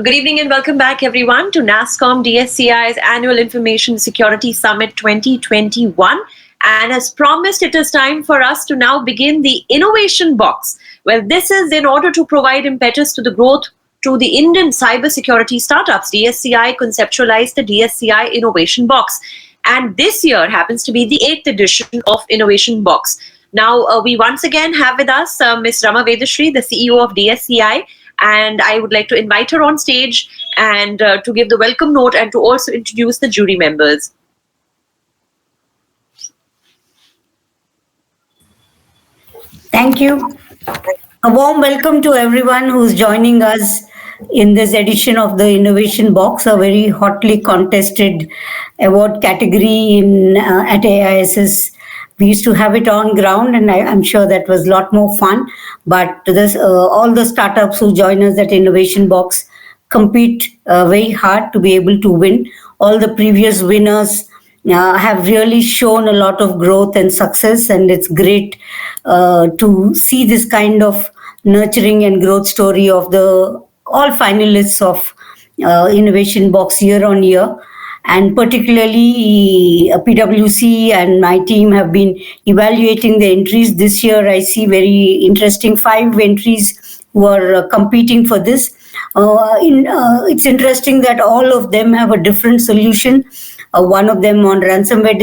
Good evening and welcome back, everyone, to NASSCOM DSCI's Annual Information Security Summit 2021. And as promised, it is time for us to now begin the Innovation Box. Well, this is in order to provide impetus to the growth to the Indian cybersecurity startups. DSCI conceptualized the DSCI Innovation Box. And this year happens to be the 8th edition of Innovation Box. Now, we once again have with us Ms. Rama Vedashri, the CEO of DSCI. And I would like to invite her on stage and to give the welcome note and to also introduce the jury members. Thank you. A warm welcome to everyone who's joining us in this edition of the Innovation Box, a very hotly contested award category at AISS. We used to have it on ground, and I'm sure that was a lot more fun. But all the startups who join us at Innovation Box compete very hard to be able to win. All the previous winners have really shown a lot of growth and success, and it's great to see this kind of nurturing and growth story of all finalists of Innovation Box year on year. And particularly PwC and my team have been evaluating the entries. This year I see very interesting 5 entries who are competing for this. It's interesting that all of them have a different solution. One of them on ransomware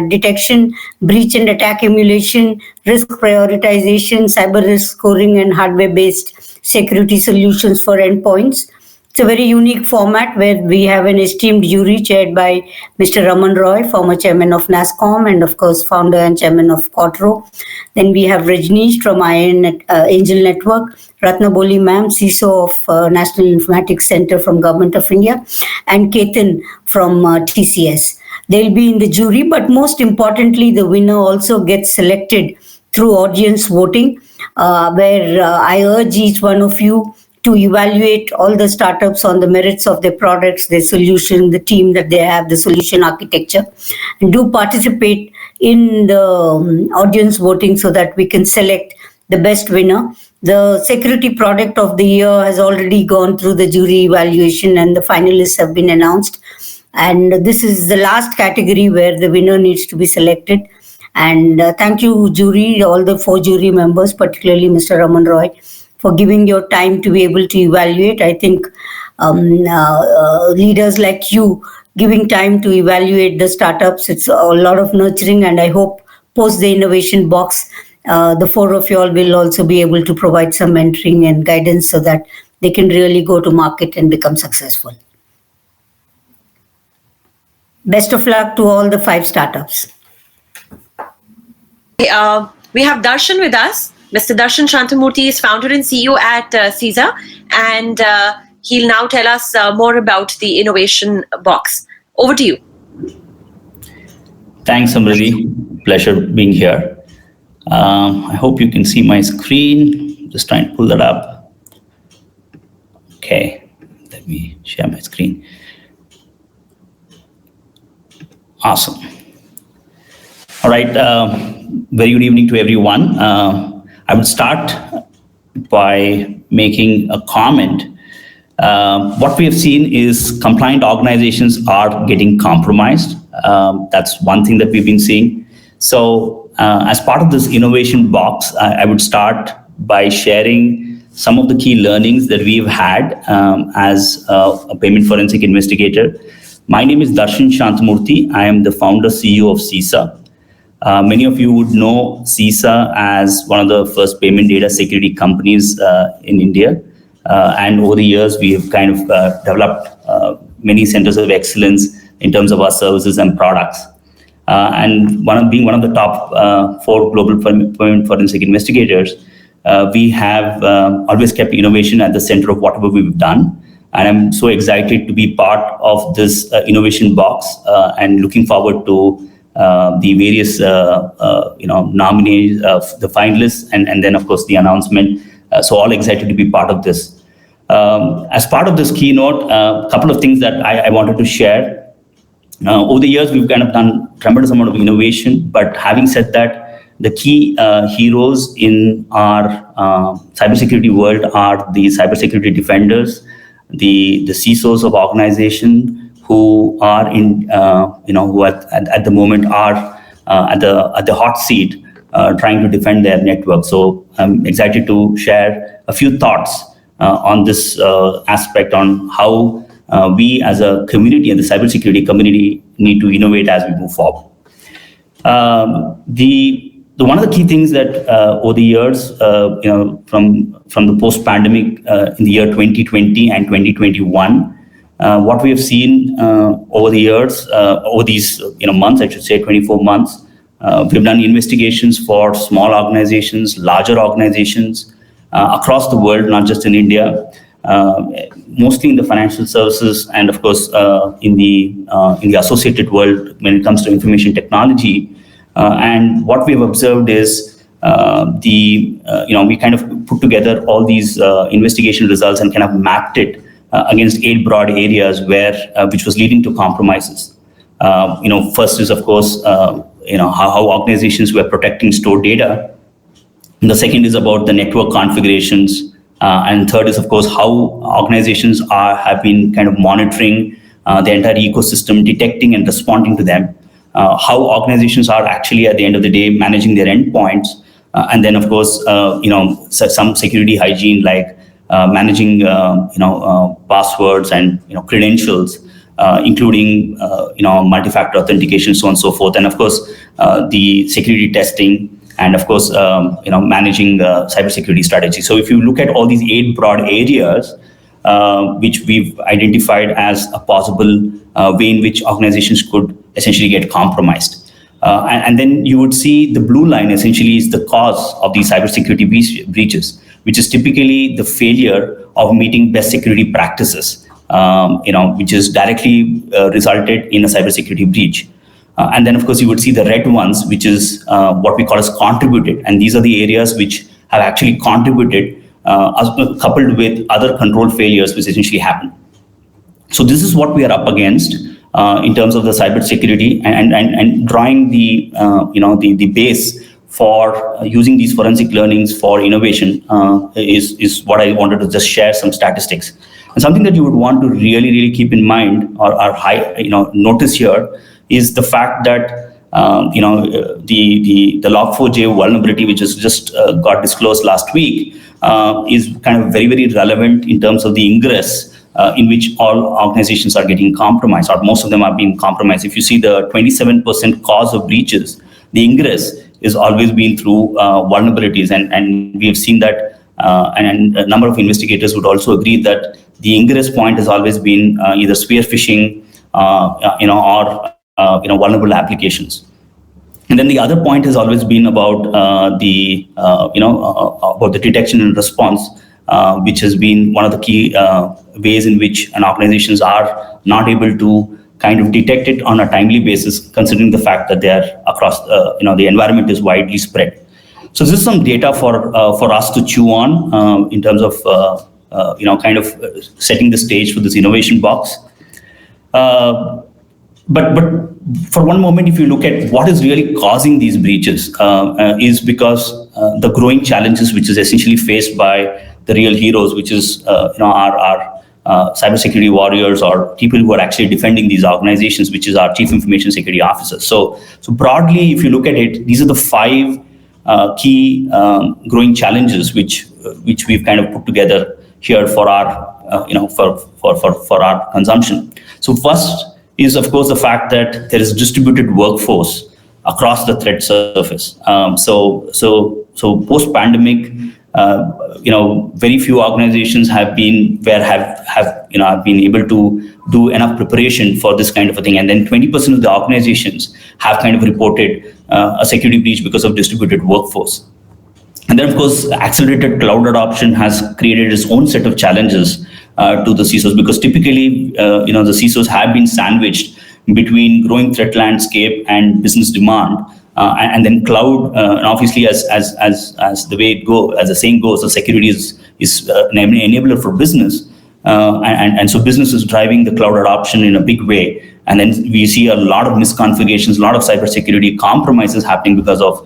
detection, breach and attack emulation, risk prioritization, cyber risk scoring, and hardware-based security solutions for endpoints. It's a very unique format where we have an esteemed jury chaired by Mr. Raman Roy, former chairman of NASSCOM and, of course, founder and chairman of Quattro. Then we have Rajneesh from Angel Network, Ratnaboli ma'am, CISO of National Informatics Center from Government of India, and Ketan from TCS. They'll be in the jury, but most importantly, the winner also gets selected through audience voting, where I urge each one of you to evaluate all the startups on the merits of their products, their solution, the team that they have, the solution architecture, and do participate in the audience voting so that we can select the best winner. The security product of the year has already gone through the jury evaluation and the finalists have been announced. And this is the last category where the winner needs to be selected. And thank you, jury, all the 4 jury members, particularly Mr. Raman Roy, for giving your time to be able to evaluate. I think leaders like you giving time to evaluate the startups, it's a lot of nurturing, and I hope post the Innovation Box, the 4 of you all will also be able to provide some mentoring and guidance so that they can really go to market and become successful. Best of luck to all the 5 startups. We have Darshan with us. Mr. Darshan Shantamurti is founder and CEO at CISA, and he'll now tell us more about the Innovation Box. Over to you. Thanks, Samriddhi. Pleasure being here. I hope you can see my screen. Just trying to pull that up. Okay, let me share my screen. Awesome. All right, very good evening to everyone. I would start by making a comment. What we have seen is compliant organizations are getting compromised. That's one thing that we've been seeing. So as part of this Innovation Box, I would start by sharing some of the key learnings that we've had as a payment forensic investigator. My name is Darshan Shantamurti. I am the founder CEO of CISA. Many of you would know CISA as one of the first payment data security companies in India. And over the years, we have kind of developed many centers of excellence in terms of our services and products. And being one of the top 4 global payment forensic investigators, we have always kept innovation at the center of whatever we've done. And I'm so excited to be part of this Innovation Box and looking forward to the various nominees, the finalists, and then of course the announcement. So all excited to be part of this. As part of this keynote, a couple of things that I wanted to share. Over the years, we've kind of done tremendous amount of innovation, but having said that, the key heroes in our cybersecurity world are the cybersecurity defenders the CISOs of organization who are in, who at the moment are at the hot seat trying to defend their network. So I'm excited to share a few thoughts on this aspect on how we as a community and the cybersecurity community need to innovate as we move forward. One of the key things that over the years, from the post-pandemic in the year 2020 and 2021, what we have seen over the years, over these months, I should say 24 months, we've done investigations for small organizations, larger organizations across the world, not just in India, mostly in the financial services, and of course in the associated world when it comes to information technology. And what we've observed is we kind of put together all these investigation results and kind of mapped it against 8 broad areas which was leading to compromises. First is of course how organizations were protecting stored data. And the second is about the network configurations, and third is of course how organizations have been kind of monitoring the entire ecosystem, detecting and responding to them. How organizations are actually at the end of the day managing their endpoints, and then of course some security hygiene like managing passwords and credentials, including multi-factor authentication, so on and so forth, and of course the security testing, and of course managing the cybersecurity strategy. So if you look at all these 8 broad areas which we've identified as a possible way in which organizations could essentially get compromised. And then you would see the blue line essentially is the cause of these cybersecurity breaches, which is typically the failure of meeting best security practices, which is directly resulted in a cybersecurity breach. And then, of course, you would see the red ones, which is what we call as contributed. And these are the areas which have actually contributed, coupled with other control failures which essentially happen. So this is what we are up against in terms of the cybersecurity, and drawing the base for using these forensic learnings for innovation is what I wanted to just share some statistics. And something that you would want to really keep in mind or notice here is the fact that the Log4j vulnerability, which has just got disclosed last week, is kind of very relevant in terms of the ingress in which all organizations are getting compromised, or most of them are being compromised. If you see the 27% cause of breaches, the ingress is always been through vulnerabilities, and we have seen that, and a number of investigators would also agree that the ingress point has always been either spear phishing, or vulnerable applications. And then the other point has always been about about the detection and response, which has been one of the key ways in which organizations are not able to kind of detect it on a timely basis, considering the fact that they are across, the environment is widely spread. So this is some data for us to chew on in terms of, kind of setting the stage for this innovation box. But for one moment, if you look at what is really causing these breaches, is because the growing challenges which is essentially faced by the real heroes, which is our cybersecurity warriors, or people who are actually defending these organizations, which is our chief information security officers. So broadly, if you look at it, these are the 5 key growing challenges which we've kind of put together here for our for our consumption. So first is, of course, the fact that there is distributed workforce across the threat surface. So post-pandemic, very few organizations have been able to do enough preparation for this kind of a thing, and then 20% of the organizations have kind of reported a security breach because of distributed workforce. And then, of course, accelerated cloud adoption has created its own set of challenges to the CISOs, because typically, the CISOs have been sandwiched between growing threat landscape and business demand, and then cloud. And obviously, as the way it goes, as the saying goes, the security is an enabler for business, and so business is driving the cloud adoption in a big way. And then we see a lot of misconfigurations, a lot of cybersecurity compromises happening because of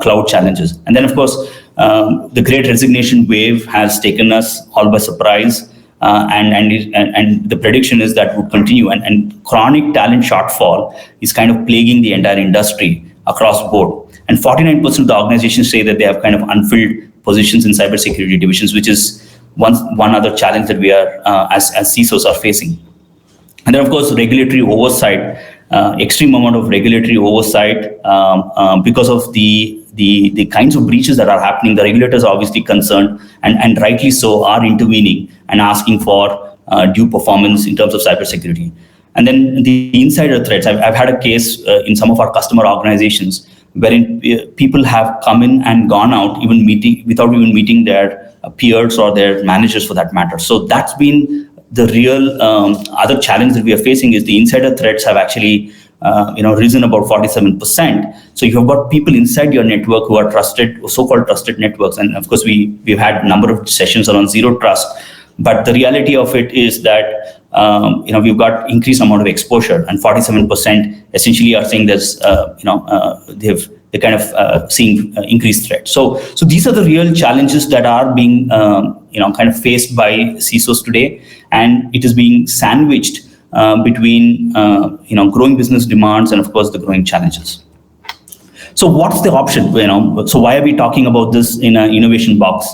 cloud challenges. And then, of course, the great resignation wave has taken us all by surprise. and the prediction is that would continue, and chronic talent shortfall is kind of plaguing the entire industry across board. And 49% of the organizations say that they have kind of unfilled positions in cybersecurity divisions, which is one other challenge that we are as CISOs are facing. And then, of course, regulatory oversight, extreme amount of regulatory oversight because of the kinds of breaches that are happening. The regulators are obviously concerned, and rightly so, are intervening and asking for due performance in terms of cybersecurity. And then the insider threats. I've had a case in some of our customer organizations wherein people have come in and gone out without even meeting their peers or their managers for that matter. So that's been the real other challenge that we are facing, is the insider threats have actually risen about 47%. So you have got people inside your network who are trusted, so-called trusted networks. And of course, we've had a number of sessions around zero trust. But the reality of it is that we've got increased amount of exposure, and 47% essentially are saying there's they're kind of seeing increased threat. So these are the real challenges that are being kind of faced by CISOs today, and it is being sandwiched between growing business demands and of course the growing challenges. So what's the option? So why are we talking about this in an innovation box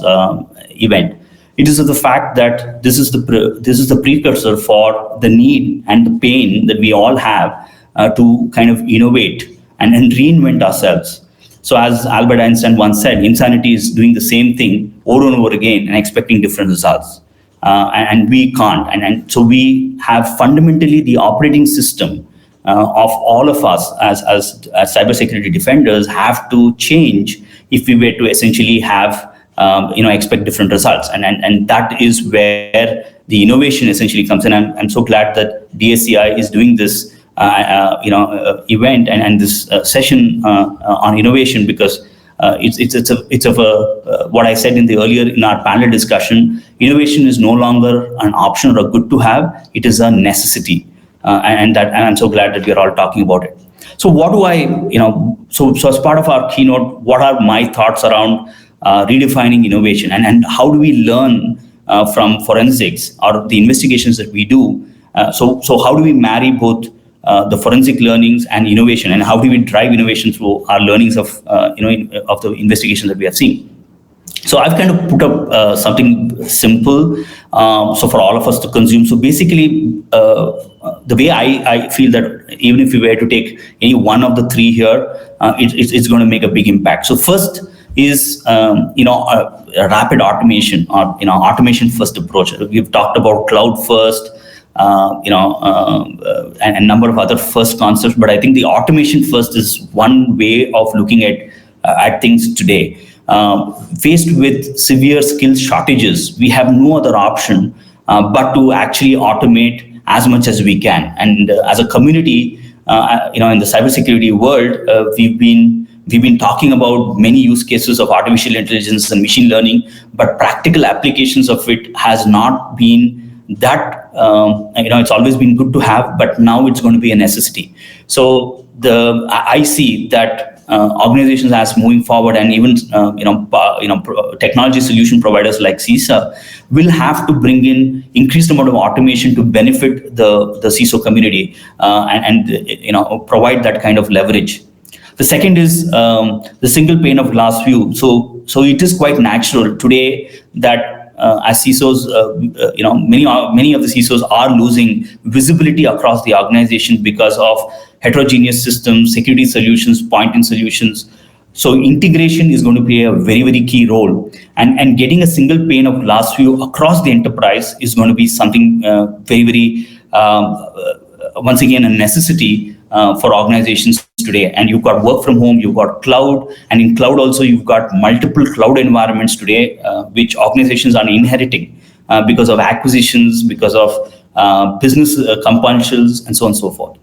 event? It is the fact that this is the precursor for the need and the pain that we all have to kind of innovate and reinvent ourselves. So as Albert Einstein once said, insanity is doing the same thing over and over again and expecting different results. And we can't. And so we have fundamentally the operating system of all of us as cybersecurity defenders have to change if we were to essentially have expect different results, and that is where the innovation essentially comes in. I'm so glad that DSCI is doing this event and this session on innovation, because it's of what I said in our panel discussion. Innovation is no longer an option or a good to have; it is a necessity, and I'm so glad that we are all talking about it. So what do I so as part of our keynote, what are my thoughts around redefining innovation, and how do we learn from forensics or the investigations that we do? So how do we marry both the forensic learnings and innovation, and how do we drive innovation through our learnings of of the investigation that we have seen? So I've kind of put up something simple so for all of us to consume. So basically, the way I feel that even if we were to take any one of the three here, it's going to make a big impact. So first is a rapid automation, or automation first approach. We've talked about cloud first, and a number of other first concepts, but I think the automation first is one way of looking at things today. Faced with severe skills shortages, we have no other option but to actually automate as much as we can. And as a community, in the cybersecurity world, we've been talking about many use cases of artificial intelligence and machine learning, but practical applications of it has not been that, it's always been good to have, but now it's going to be a necessity. So I see that organizations as moving forward, and even technology solution providers like CISA will have to bring in increased amount of automation to benefit the CISO community and provide that kind of leverage. The second is the single pane of glass view. So it is quite natural today that as CISOs, many of the CISOs are losing visibility across the organization because of heterogeneous systems, security solutions, point-in solutions. So integration is going to play a very, very key role. And getting a single pane of glass view across the enterprise is going to be something very, very, once again, a necessity for organizations today. And you've got work from home, you've got cloud, and in cloud also you've got multiple cloud environments today, which organizations are inheriting because of acquisitions, because of business compulsions, and so on and so forth.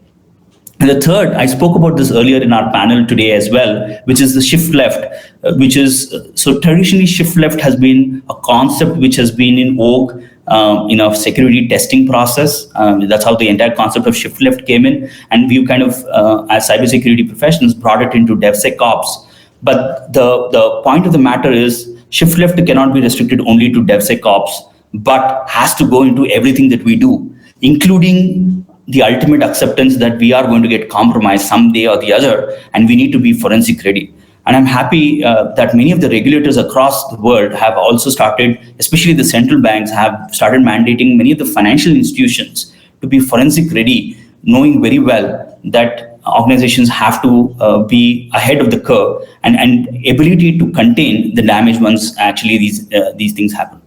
And the third, I spoke about this earlier in our panel today as well, which is the shift left, which is, so traditionally shift left has been a concept which has been in vogue in our security testing process. That's how the entire concept of shift left came in. And we've kind of, as cybersecurity professionals, brought it into DevSecOps. But the point of the matter is shift left cannot be restricted only to DevSecOps. but has to go into everything that we do, including the ultimate acceptance that we are going to get compromised someday or the other, and we need to be forensic ready. And I'm happy that many of the regulators across the world have also started, especially the central banks, have started mandating many of the financial institutions to be forensic ready, knowing very well that organizations have to be ahead of the curve and ability to contain the damage once actually these things happen.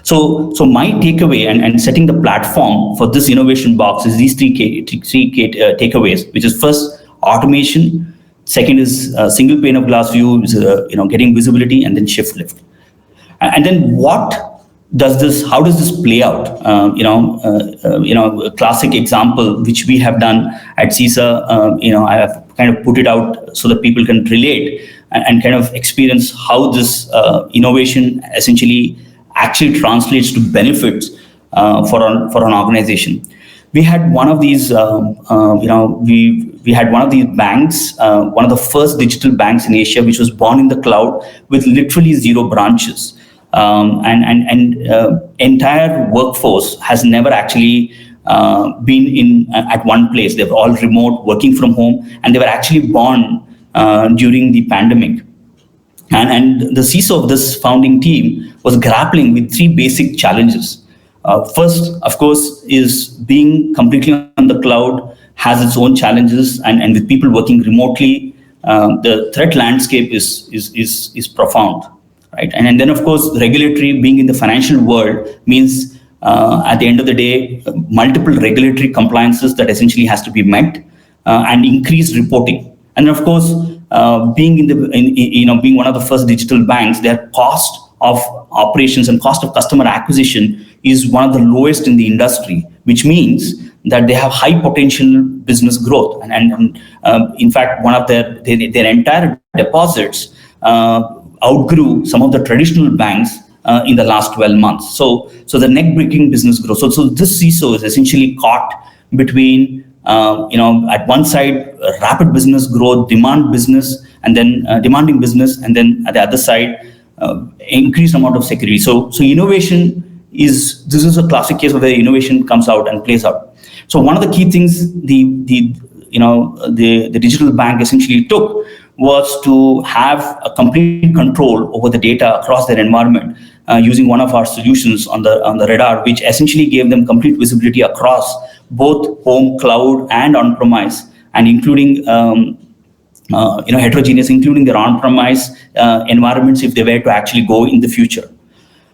So my takeaway and setting the platform for this innovation box is these three takeaways, which is first automation, second is single pane of glass view, is getting visibility, and then shift left. And then how does this play out? A classic example which we have done at CISA, I have kind of put it out so that people can relate and kind of experience how this innovation essentially actually translates to benefits for an organization. We had one of these, we had one of these banks, one of the first digital banks in Asia, which was born in the cloud with literally 0 branches. Entire workforce has never actually been at one place. They're all remote, working from home, and they were actually born during the pandemic. And the CISO of this founding team was grappling with 3 basic challenges. First, of course, is being completely on the cloud has its own challenges, and with people working remotely, the threat landscape is profound, right? And then, of course, regulatory, being in the financial world means at the end of the day, multiple regulatory compliances that essentially has to be met, and increased reporting. And of course, being being one of the first digital banks, their cost of operations and cost of customer acquisition is one of the lowest in the industry, which means that they have high potential business growth. And in fact, one of their entire deposits outgrew some of the traditional banks in the last 12 months. So the neck-breaking business growth. So this CISO is essentially caught between at one side, rapid business growth, demanding business, and then at the other side, increased amount of security. So innovation this is a classic case where innovation comes out and plays out. So one of the key things the digital bank essentially took was to have a complete control over the data across their environment using one of our solutions on the radar, which essentially gave them complete visibility across both home, cloud, and on-premise, and including heterogeneous, including their on-premise environments if they were to actually go in the future.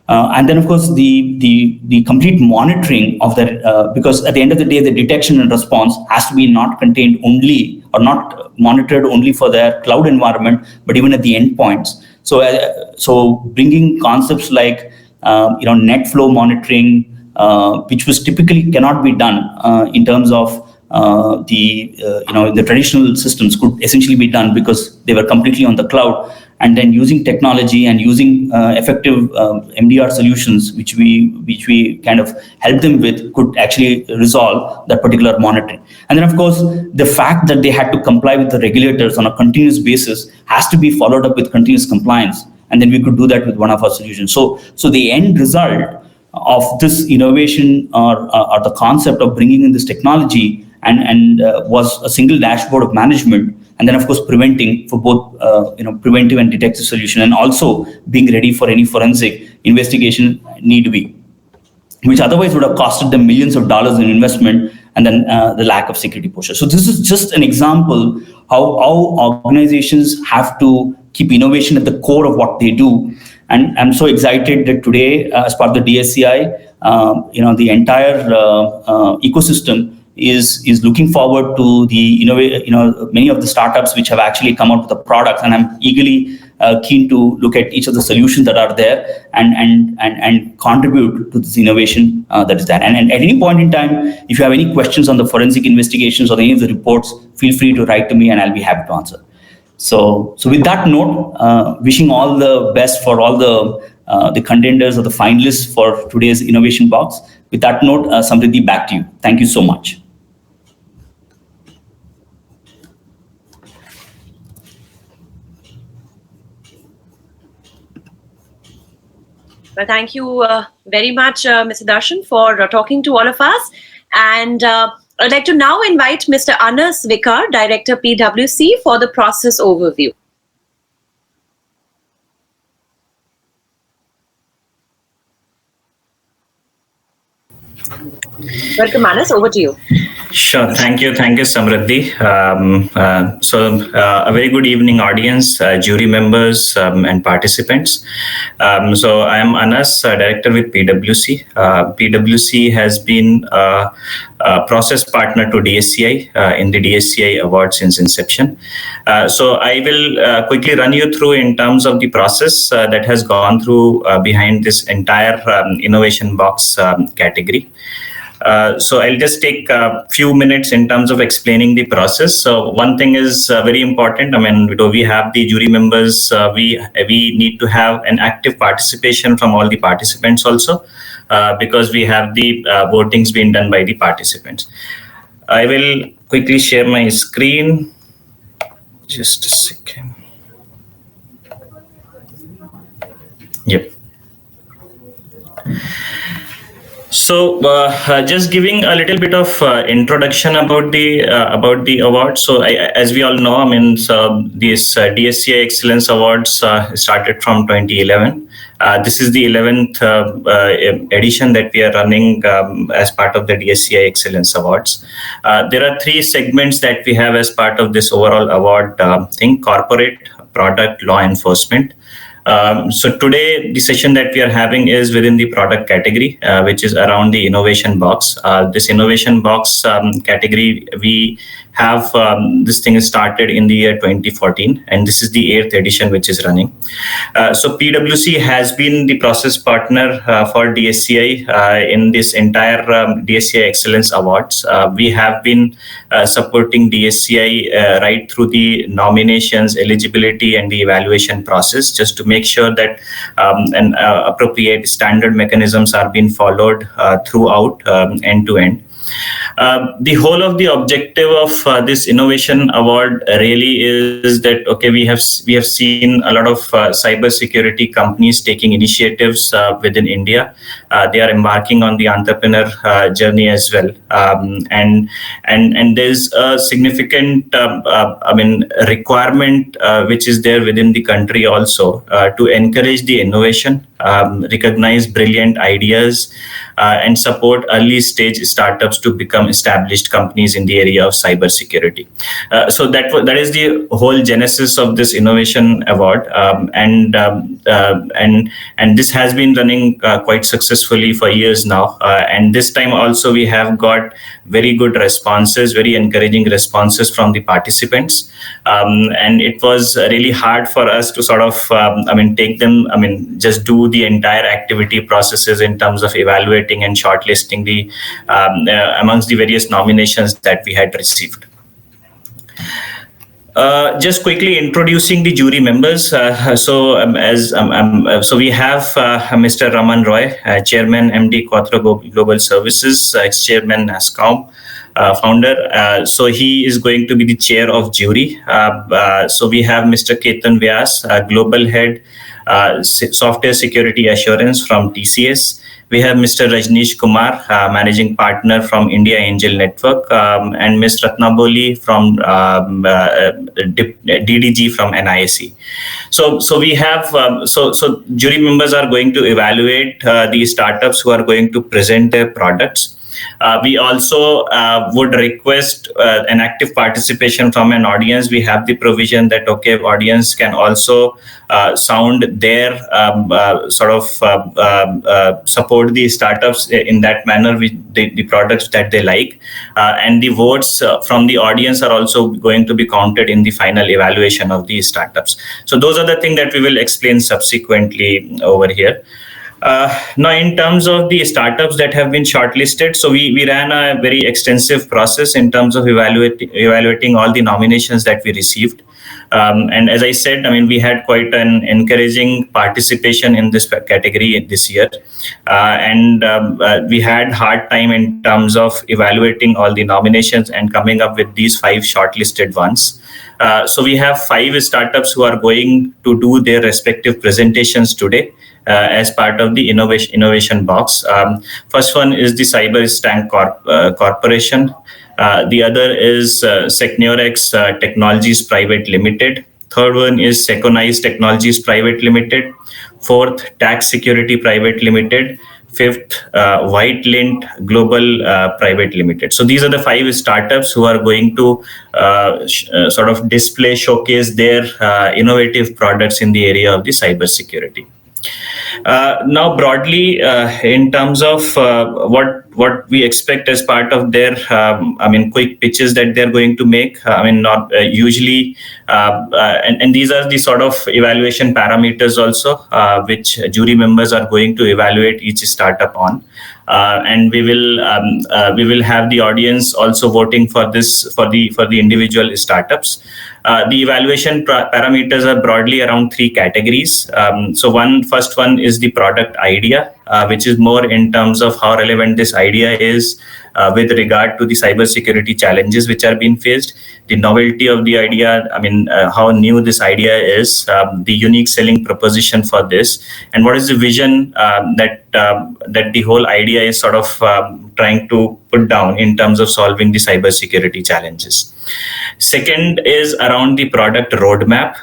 And then, of course, the complete monitoring of that, because at the end of the day, the detection and response has to be not contained only or not monitored only for their cloud environment, but even at the endpoints. So bringing concepts like net flow monitoring, which was typically cannot be done in terms of the traditional systems, could essentially be done because they were completely on the cloud. And then using technology and using effective MDR solutions, which we kind of help them with, could actually resolve that particular monitoring. And then, of course, the fact that they had to comply with the regulators on a continuous basis has to be followed up with continuous compliance. And then we could do that with one of our solutions. So the end result of this innovation or the concept of bringing in this technology and was a single dashboard of management. And then, of course, preventing for both, preventive and detective solution, and also being ready for any forensic investigation need to be, which otherwise would have costed them millions of dollars in investment, and then the lack of security posture. So this is just an example how organizations have to keep innovation at the core of what they do. And I'm so excited that today, as part of the DSCI, the entire ecosystem is looking forward to the many of the startups which have actually come out with the products, and I'm eagerly keen to look at each of the solutions that are there and contribute to this innovation that is there. And at any point in time, if you have any questions on the forensic investigations or any of the reports, feel free to write to me and I'll be happy to answer. So with that note, wishing all the best for all the contenders or the finalists for today's innovation box. With that note, Samriddhi, back to you. Thank you so much. Well, thank you very much, Mr. Darshan, for talking to all of us. And I'd like to now invite Mr. Anas Vikar, Director PwC, for the process overview. Welcome, Anas. Over to you. Sure. Thank you, Samriddhi. A very good evening, audience, jury members, and participants. So I am Anas, Director with PwC. PwC has been a process partner to DSCI in the DSCI Awards since inception. So I will quickly run you through in terms of the process that has gone through behind this entire innovation box category. So I'll just take a few minutes in terms of explaining the process. So one thing is very important. I mean, we have the jury members. We need to have an active participation from all the participants also, because we have the votings being done by the participants. I will quickly share my screen. Just a second. Yep. So, just giving a little bit of introduction about the award. So, as we all know, I mean, this DSCI Excellence Awards started from 2011. This is the 11th edition that we are running as part of the DSCI Excellence Awards. There are 3 segments that we have as part of this overall award thing: corporate, product, law enforcement. So today, the session that we are having is within the product category, which is around the innovation box. This innovation box category, we have this thing started in the year 2014, and this is the 8th edition which is running. So PwC has been the process partner for DSCI in this entire DSCI Excellence Awards. We have been supporting DSCI right through the nominations, eligibility, and the evaluation process, just to make sure that appropriate standard mechanisms are being followed throughout end to end. The whole of the objective of this innovation award really is that, okay, we have seen a lot of cyber security companies taking initiatives within India. They are embarking on the entrepreneur journey as well, and there's a significant requirement which is there within the country also to encourage the innovation, recognize brilliant ideas, and support early stage startups to become established companies in the area of cybersecurity. So that is the whole genesis of this innovation award, and this has been running quite successfully for years now. And this time also we have got very good responses, very encouraging responses from the participants, and it was really hard for us to sort of take them, just do the entire activity processes in terms of evaluating and shortlisting the amongst the various nominations that we had received. Just quickly introducing the jury members. So we have Mr. Raman Roy, Chairman, MD, Quattro Global Services, ex-Chairman, NASSCOM, founder. So he is going to be the chair of jury. So we have Mr. Ketan Vyas, Global Head, Software Security Assurance from TCS. We have Mr. Rajneesh Kumar, Managing Partner from India Angel Network, and Ms. Ratnaboli from DDG from NISE. So we have so jury members are going to evaluate the startups who are going to present their products. We also would request an active participation from an audience. We have the provision that, okay, audience can also sound their support the startups in that manner with the products that they like. And the votes from the audience are also going to be counted in the final evaluation of these startups. So those are the things that we will explain subsequently over here. Now, in terms of the startups that have been shortlisted, so we ran a very extensive process in terms of evaluating all the nominations that we received. And as I said, we had quite an encouraging participation in this category this year. And we had hard time in terms of evaluating all the nominations and coming up with these 5 shortlisted ones. So we have 5 startups who are going to do their respective presentations today as part of the innovation box. First one is the Cyberstank Corporation. The other is Secnorex Technologies Private Limited. Third one is Seconize Technologies Private Limited. Fourth, Tax Security Private Limited. Fifth, Whitelint Global Private Limited. So these are the 5 startups who are going to sort of showcase their innovative products in the area of the cybersecurity. Now, broadly, in terms of what we expect as part of their, quick pitches that they're going to make. Not usually, and these are the sort of evaluation parameters also, which jury members are going to evaluate each startup on. And we will have the audience also voting for this for the individual startups. The evaluation parameters are broadly around 3 categories. So first one is the product idea, which is more in terms of how relevant this idea is with regard to the cybersecurity challenges which are being faced, the novelty of the idea, how new this idea is, the unique selling proposition for this, and what is the vision that the whole idea is sort of trying to put down in terms of solving the cybersecurity challenges. Second is around the product roadmap.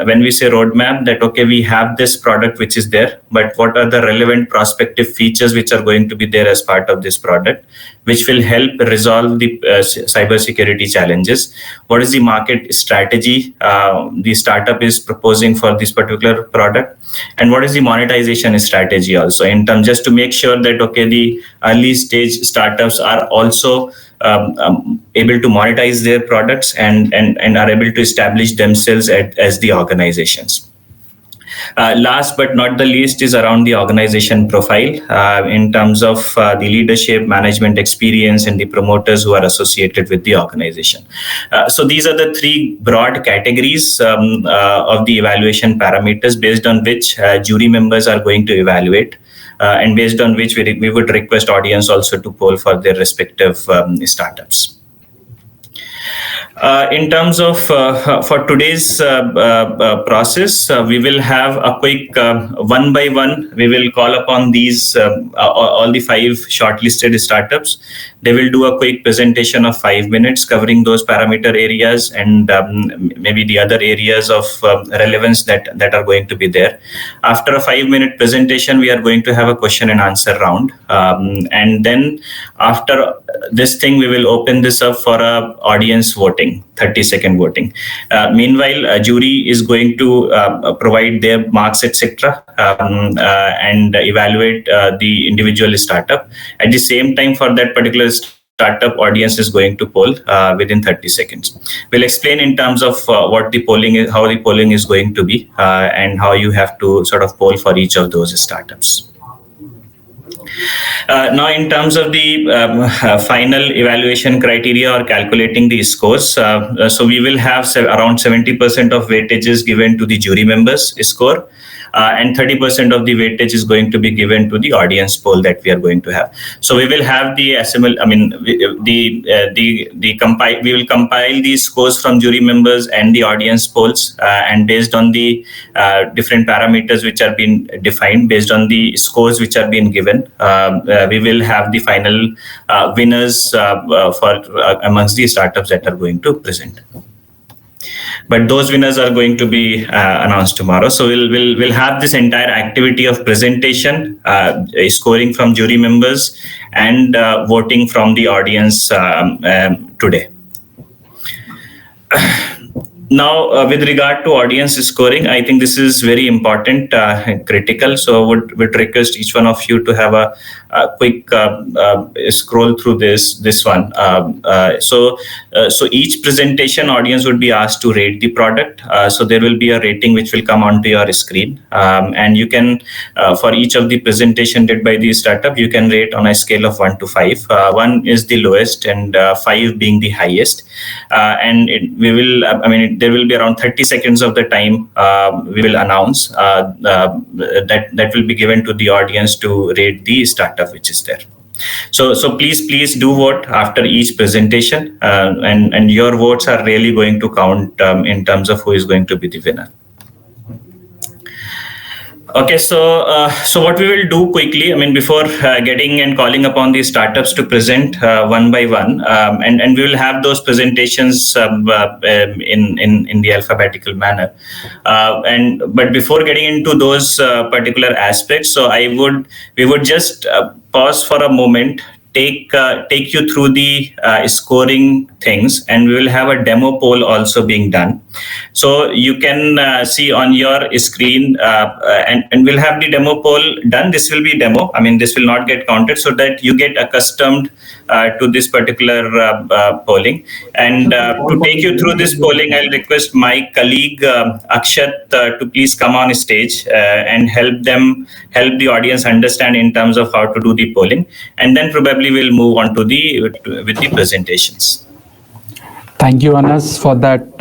When we say roadmap, that okay, we have this product which is there, but what are the relevant prospective features which are going to be there as part of this product, which will help resolve the cybersecurity challenges? What is the market strategy the startup is proposing for this particular product? And what is the monetization strategy also, in terms just to make sure that okay, the early stage startups are also able to monetize their products and are able to establish themselves as the organizations. Last but not the least is around the organization profile in terms of the leadership, management experience, and the promoters who are associated with the organization. So these are the 3 broad categories of the evaluation parameters based on which jury members are going to evaluate. And based on which we would request audience also to poll for their respective startups. In terms of for today's process, we will have a quick one by one. We will call upon these all the 5 shortlisted startups. They will do a quick presentation of 5 minutes covering those parameter areas and maybe the other areas of relevance that are going to be there. After a 5-minute presentation, we are going to have a question and answer round. And then after this thing, we will open this up for a audience voting, 30-second voting. Meanwhile, a jury is going to provide their marks, etc., and evaluate the individual startup. At the same time, for that particular startup, audience is going to poll within 30 seconds. We'll explain in terms of what the polling is, how the polling is going to be, and how you have to sort of poll for each of those startups. Now, in terms of the final evaluation criteria or calculating the scores, so we will have around 70% of weightages given to the jury members' score, and 30% of the weightage is going to be given to the audience poll that we are going to have. So we will have the we will compile the scores from jury members and the audience polls, and based on the different parameters which are being defined, based on the scores which are being given, we will have the final winners for amongst the startups that are going to present. But those winners are going to be announced tomorrow. So we'll have this entire activity of presentation, scoring from jury members, and voting from the audience today. Now, with regard to audience scoring, I think this is very important, critical. So would request each one of you to have a quick scroll through this one. So each presentation, audience would be asked to rate the product. So there will be a rating which will come onto your screen, and you can for each of the presentation did by the startup, you can rate on a scale of 1 to 5. 1 is the lowest, and 5 being the highest. And we will, there will be around 30 seconds of the time we will announce that will be given to the audience to rate the startup which is there. So please do vote after each presentation, and your votes are really going to count in terms of who is going to be the winner. Okay, so what we will do quickly, I mean, before getting and calling upon these startups to present one by one, and we will have those presentations in the alphabetical manner. But before getting into those particular aspects, so we would just pause for a moment, take you through the scoring things, and we will have a demo poll also being done. So you can see on your screen, and we'll have the demo poll done. This will be demo. I mean, this will not get counted, so that you get accustomed to this particular polling. And to take you through this polling, I'll request my colleague Akshat to please come on stage and help the audience understand in terms of how to do the polling, and then probably we'll move on with the presentations. Thank you, Anas, for that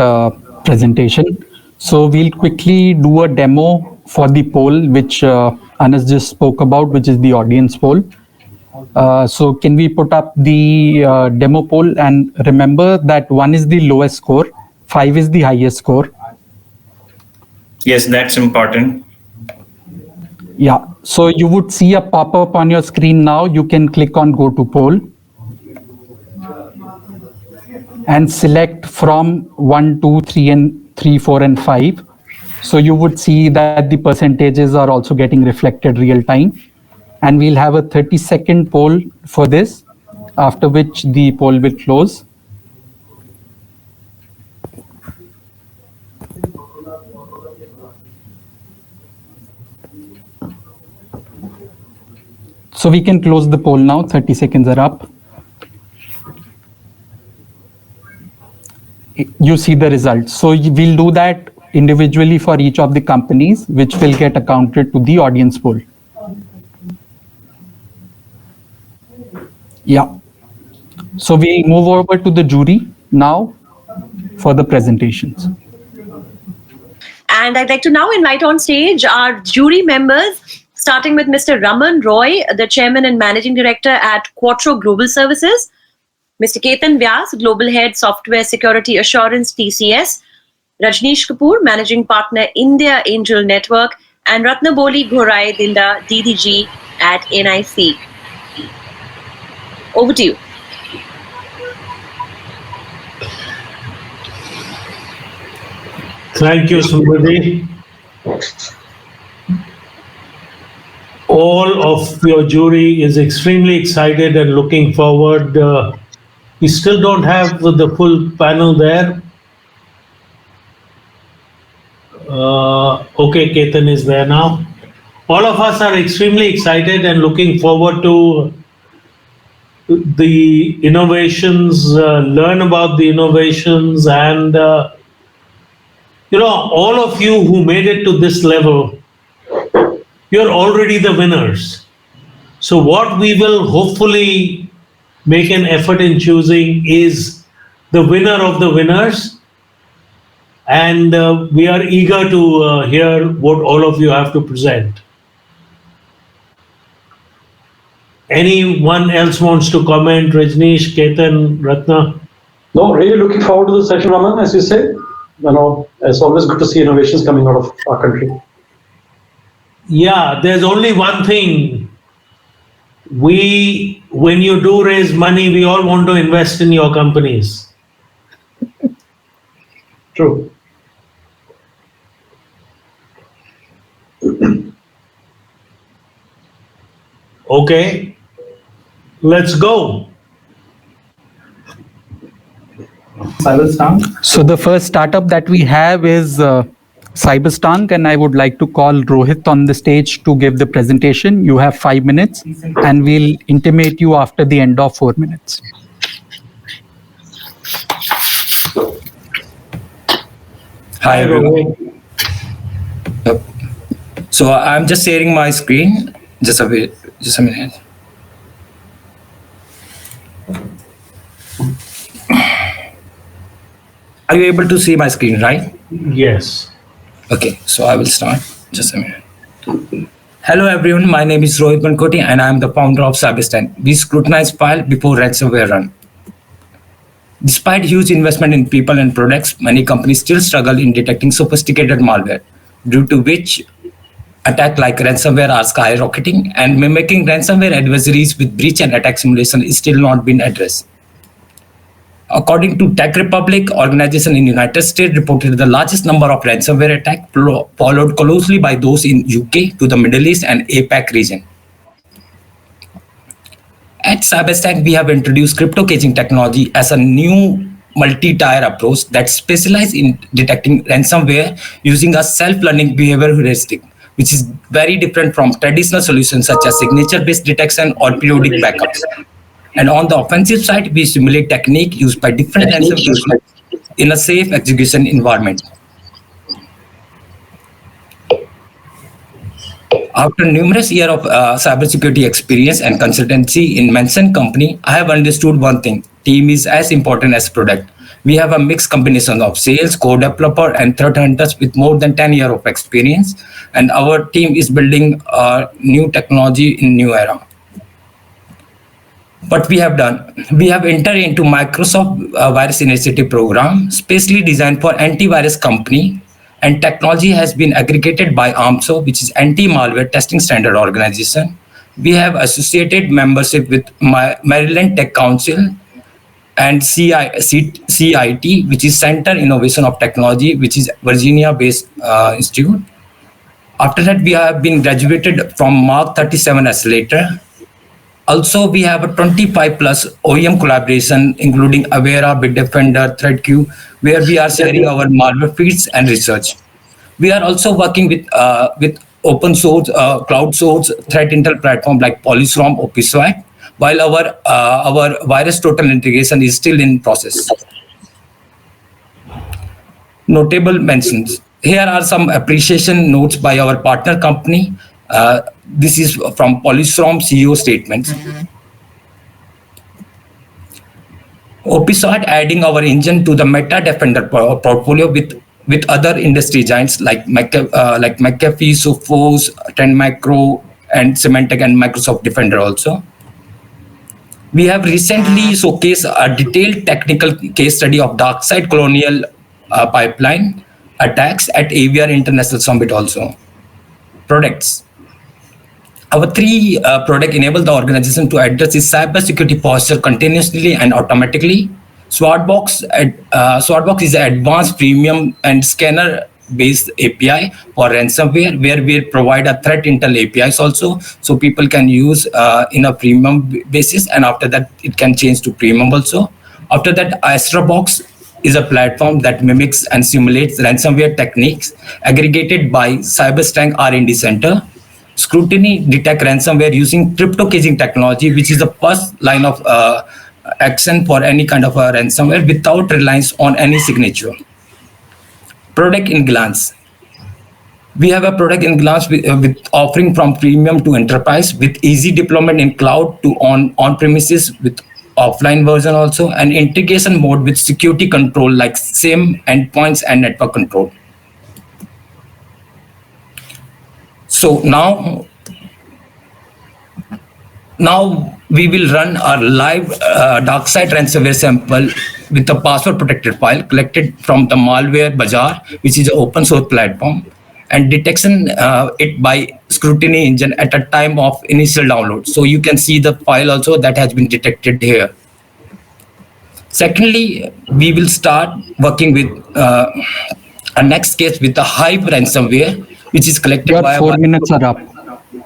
presentation. So we'll quickly do a demo for the poll, which Anas just spoke about, which is the audience poll. So can we put up the demo poll? And remember that 1 is the lowest score, 5 is the highest score. Yes, that's important. Yeah, so you would see a pop-up on your screen now. You can click on Go to Poll and select from 1, 2, 3, 4, and 5. So you would see that the percentages are also getting reflected real time. And we'll have a 30-second poll for this, after which the poll will close. So we can close the poll now. 30 seconds are up. You see the results. So we'll do that individually for each of the companies, which will get accounted to the audience poll. Yeah. So we move over to the jury now for the presentations. And I'd like to now invite on stage our jury members, starting with Mr. Raman Roy, the Chairman and Managing Director at Quattro Global Services, Mr. Ketan Vyas, Global Head Software Security Assurance, TCS, Rajneesh Kapoor, Managing Partner, India Angel Network, and Ratnaboli Ghorai Dinda, DDG at NIC. Over to you. Thank you, Smriti. All of your jury is extremely excited and looking forward. We still don't have the full panel there. Okay, Ketan is there now. All of us are extremely excited and looking forward to the innovations, learn about the innovations, and all of you who made it to this level, you're already the winners. So what we will hopefully make an effort in choosing is the winner of the winners. And we are eager to hear what all of you have to present. Anyone else wants to comment? Rajneesh, Ketan, Ratna? No, really looking forward to the session, Raman, as you say. It's always good to see innovations coming out of our country. Yeah, there's only one thing. When you do raise money, we all want to invest in your companies. True. Okay, let's go. Cyberstank. So the first startup that we have is Cyberstank, and I would like to call Rohit on the stage to give the presentation. You have 5 minutes, and we'll intimate you after the end of 4 minutes. Hi everyone. Yep. So I'm just sharing my screen. Just a minute. Are you able to see my screen, right? Yes. Okay, so I will start. Just a minute. Hello everyone, my name is Rohit Mankoti and I am the founder of Cyberstank. We scrutinize file before ransomware run. Despite huge investment in people and products, many companies still struggle in detecting sophisticated malware, due to which attacks like ransomware are skyrocketing, and mimicking ransomware adversaries with breach and attack simulation is still not been addressed. According to Tech Republic, organization in United States reported the largest number of ransomware attacks, followed closely by those in UK, to the Middle East and APAC region. At Cyberstank, we have introduced crypto caching technology as a new multi-tier approach that specializes in detecting ransomware using a self-learning behavior heuristic, which is very different from traditional solutions such as signature-based detection or periodic backups. And on the offensive side, we simulate technique used by different ransomware in a safe execution environment. After numerous years of cybersecurity experience and consultancy in mentioned company, I have understood one thing: team is as important as product. We have a mixed combination of sales, co-developer, and threat hunters with more than 10 years of experience, and our team is building new technology in new era. What we have done, we have entered into Microsoft Virus Initiative program, specially designed for antivirus company, and technology has been aggregated by AMSO, which is Anti-Malware Testing Standard Organization. We have associated membership with Maryland Tech Council and CIT, which is Center Innovation of Technology, which is Virginia-based institute. After that, we have been graduated from Mark 37 Accelerator. Also, we have a 25 plus OEM collaboration, including Avera, Bitdefender, ThreatQ, where we are sharing our malware feeds and research. We are also working with open source, cloud source threat intel platform like Polyswarm, Oversight, while our virus total integration is still in process. Notable mentions. Here are some appreciation notes by our partner company. This is from Polyswarm CEO statements. Oversight adding our engine to the Meta Defender portfolio with other industry giants like McAfee, Sophos, Trend Micro, and Symantec and Microsoft Defender also. We have recently showcased a detailed technical case study of DarkSide Colonial pipeline attacks at AVR International Summit also. Products. Our three product enable the organization to address its cybersecurity posture continuously and automatically. Smartbox is an advanced premium and scanner-based API for ransomware, where we provide a threat intel APIs also, so people can use in a premium basis, and after that it can change to premium also. After that, AISS is a platform that mimics and simulates ransomware techniques aggregated by Cyberstank R&D Center. Scrutiny detect ransomware using crypto caching technology, which is the first line of action for any kind of a ransomware without reliance on any signature. Product in glance. We have a product in glance with offering from premium to enterprise, with easy deployment in cloud to on-premises with offline version also, and integration mode with security control like SIEM, endpoints, and network control. So now we will run our live DarkSide ransomware sample with a password protected file collected from the Malware Bazaar, which is an open source platform, and detection it by scrutiny engine at a time of initial download. So you can see the file also that has been detected here. Secondly, we will start working with a next case with the Hive ransomware, which is collected by 4 minutes are up.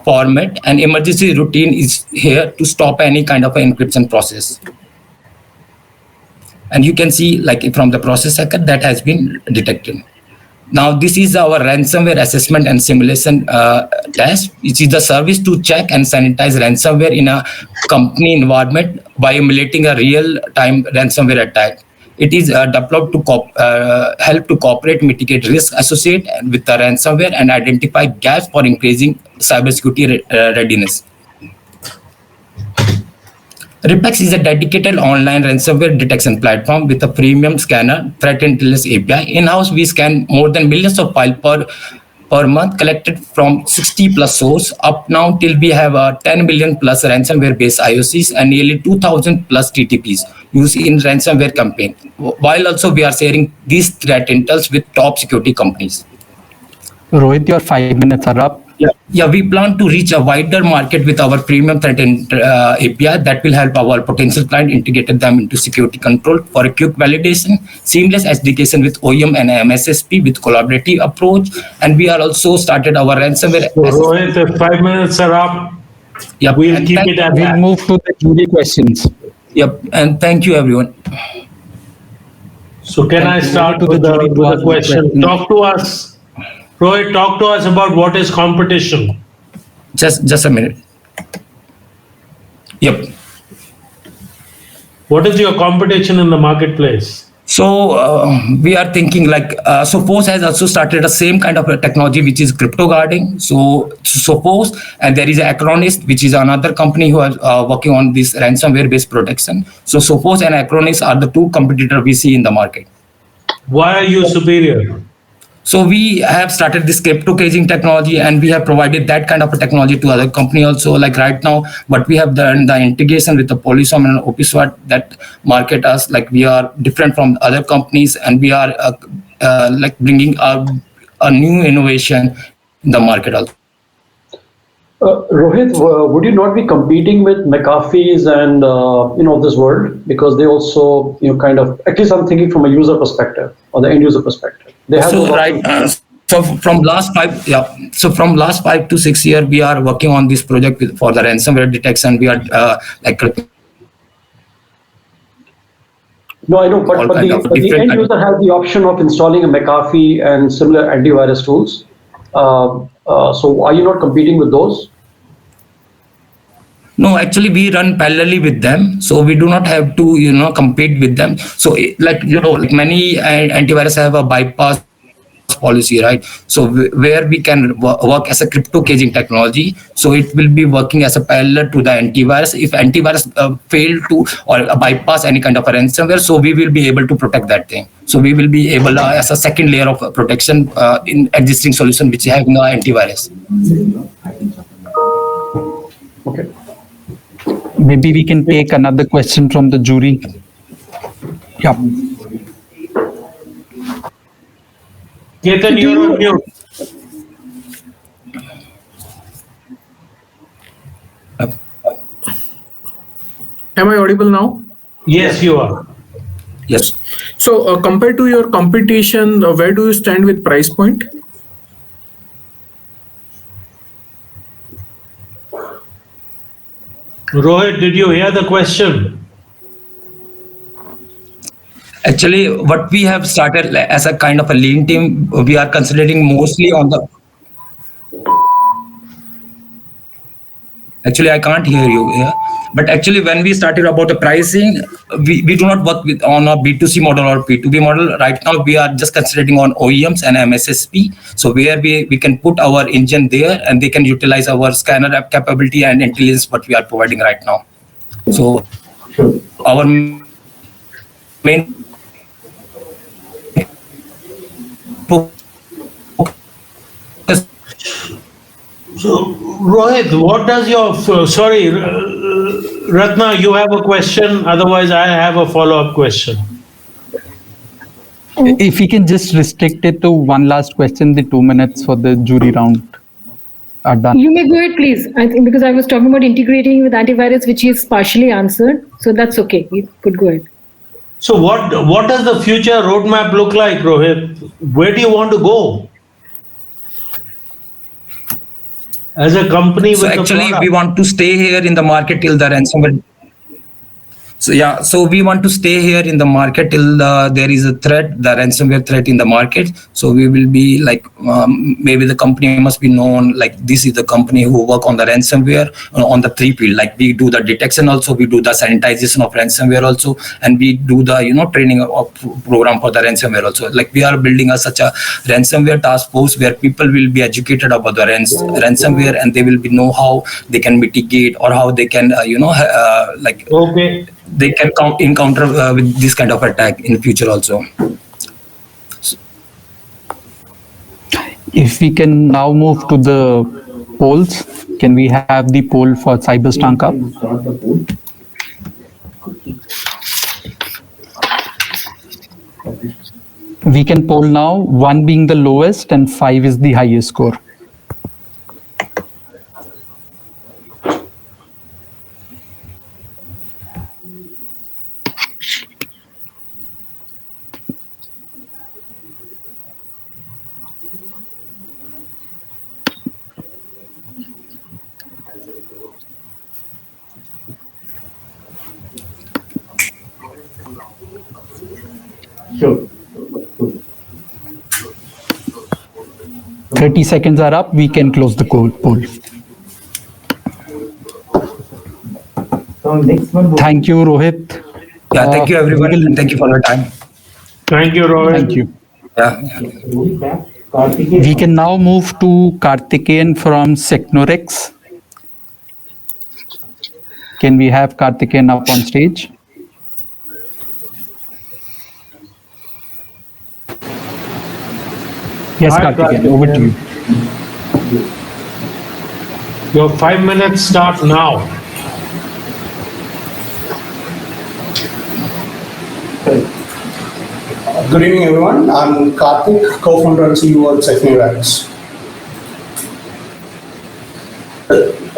Format, and emergency routine is here to stop any kind of an encryption process. And you can see like from the process hacker that has been detected. Now this is our ransomware assessment and simulation test, which is the service to check and sanitize ransomware in a company environment by emulating a real-time ransomware attack. It is developed to help to cooperate, mitigate risk associated with the ransomware and identify gaps for increasing cybersecurity readiness. Ripex is a dedicated online ransomware detection platform with a premium scanner, threat intelligence API. In-house, we scan more than millions of files per month collected from 60 plus source. Up now till we have 10 million plus ransomware based IOCs and nearly 2000 plus TTPs used in ransomware campaign. While also we are sharing these threat intels with top security companies. Rohit, your 5 minutes are up. Yeah, we plan to reach a wider market with our premium threat API that will help our potential client integrate them into security control for a quick validation, seamless education with OEM and MSSP with collaborative approach. And we are also started our ransomware. So Rohit, the 5 minutes are up. Yep. We'll keep it at We'll that. move to the jury questions. Yep, and thank you everyone. So can I start with the question? Talk to us. Rohit, talk to us about what is competition. Just a minute. Yep. What is your competition in the marketplace? So we are thinking like Sophos has also started the same kind of a technology which is crypto guarding. So Sophos, and there is Acronis, which is another company who are working on this ransomware based protection. So Sophos and Acronis are the two competitors we see in the market. Why are you superior? So we have started this crypto caging technology, and we have provided that kind of a technology to other company also. Like right now, but we have done the integration with the Polysom and Opiswat that market us like we are different from other companies, and we are like bringing a new innovation in the market also. Rohit, would you not be competing with McAfee's and this world, because they also kind of, at least I'm thinking from a user perspective or the end user perspective. They have So right. So from last 5 to 6 years, we are working on this project for the ransomware detection. We are No, I know, but the end user has the option of installing a McAfee and similar antivirus tools. So are you not competing with those? No, actually we run parallelly with them, so we do not have to compete with them. So like many antivirus have a bypass policy, right? So where we can work as a crypto caging technology, so it will be working as a parallel to the antivirus. If antivirus fail to or bypass any kind of a ransomware, so we will be able to protect that thing. So we will be able as a second layer of protection in existing solution which have no antivirus. Okay. Maybe we can take another question from the jury. Yeah. Ketan, you're on mute. Am I audible now? Yes, you are. Yes. So compared to your competition, where do you stand with price point? Rohit, did you hear the question? Actually, what we have started as a kind of a lean team, we are concentrating mostly on the. Actually, I can't hear you. Yeah? But actually, when we started about the pricing, we do not work on a B2C model or B2B model. Right now, we are just concentrating on OEMs and MSSP. So where we can put our engine there and they can utilize our scanner app capability and intelligence what we are providing right now. So our main So, Rohit, what does your, sorry, Ratna, you have a question, otherwise I have a follow-up question. If we can just restrict it to one last question, the 2 minutes for the jury round are done. You may go ahead, please. I think because I was talking about integrating with antivirus, which is partially answered. So that's okay. You could go ahead. So what does the future roadmap look like, Rohit? Where do you want to go? As a company with actually we want to stay here in the market till the ransomware. So we want to stay here in the market till there is a threat, the ransomware threat in the market. So we will be like, maybe the company must be known, like this is the company who work on the ransomware on the 3 field. Like we do the detection also, we do the sanitization of ransomware also, and we do the training of program for the ransomware also. Like we are building such a ransomware task force where people will be educated about the ransomware, and they will be know how they can mitigate or how they can they can encounter with this kind of attack in the future also. If we can now move to the polls, can we have the poll for Cyberstank up? We can poll now, 1 being the lowest and 5 is the highest score. Sure. 30 seconds are up. We can close the poll. Thank you, Rohit. Yeah, thank you everyone, and thank you for your time. Thank you, Rohit. Thank you. Yeah. We can now move to Karthikeyan from Secnorex. Can we have Karthikeyan up on stage? Yes, Hi, Karthikeyan, over to you. Your 5 minutes start now. Good evening, everyone. I'm Karthik, co-founder and CEO at Secnorex.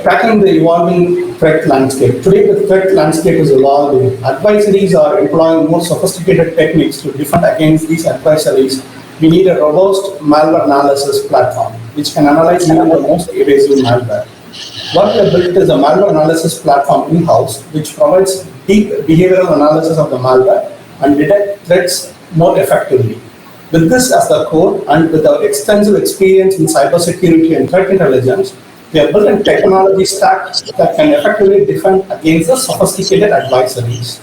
Tracking the evolving threat landscape. Today, the threat landscape is evolving. Advisories are employing more sophisticated techniques to defend against these advisories. We need a robust malware analysis platform, which can analyze even the most evasive malware. What we have built is a malware analysis platform in-house, which provides deep behavioral analysis of the malware and detect threats more effectively. With this as the core, and with our extensive experience in cybersecurity and threat intelligence, we have built a technology stack that can effectively defend against the sophisticated advisories.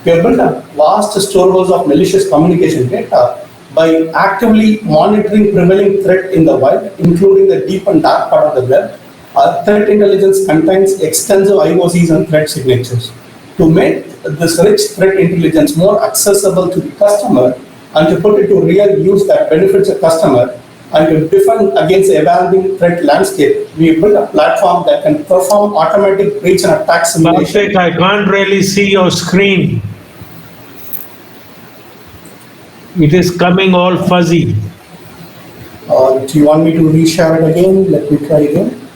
We have built a vast storehouse of malicious communication data by actively monitoring prevailing threat in the wild, including the deep and dark part of the web. Our threat intelligence contains extensive IOCs and threat signatures. To make this rich threat intelligence more accessible to the customer and to put it to real use that benefits the customer and to defend against the evolving threat landscape, we built a platform that can perform automatic breach and attack simulation. Karthik, I can't really see your screen. It is coming all fuzzy. Do you want me to reshare it again? Let me try again.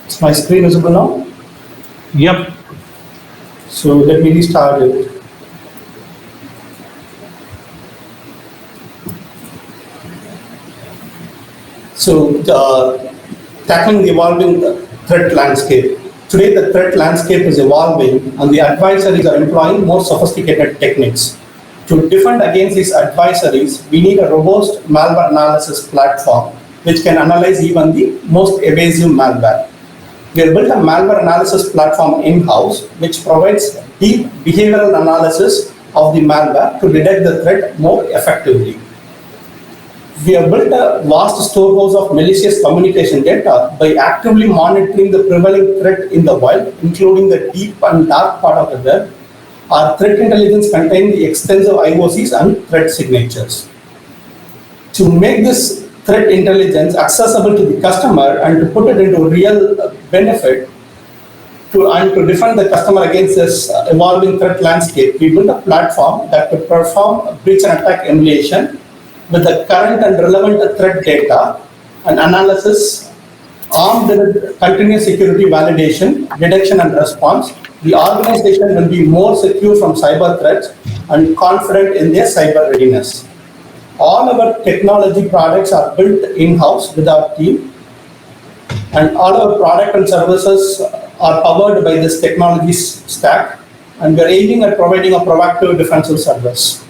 Is my screen visible now? Yep. So let me restart it. So tackling the evolving threat landscape. Today the threat landscape is evolving and the advisories are employing more sophisticated techniques. To defend against these advisories, we need a robust malware analysis platform which can analyze even the most evasive malware. We have built a malware analysis platform in-house which provides deep behavioral analysis of the malware to detect the threat more effectively. We have built a vast storehouse of malicious communication data by actively monitoring the prevailing threat in the wild, including the deep and dark part of the web. Our threat intelligence contains the extensive IOCs and threat signatures. To make this threat intelligence accessible to the customer and to put it into real benefit and to defend the customer against this evolving threat landscape, we built a platform that could perform breach and attack emulation with the current and relevant threat data and analysis armed with continuous security validation, detection and response. The organization will be more secure from cyber threats and confident in their cyber readiness. All our technology products are built in-house with our team. And all our product and services are powered by this technology stack, and we're aiming at providing a proactive defensive service.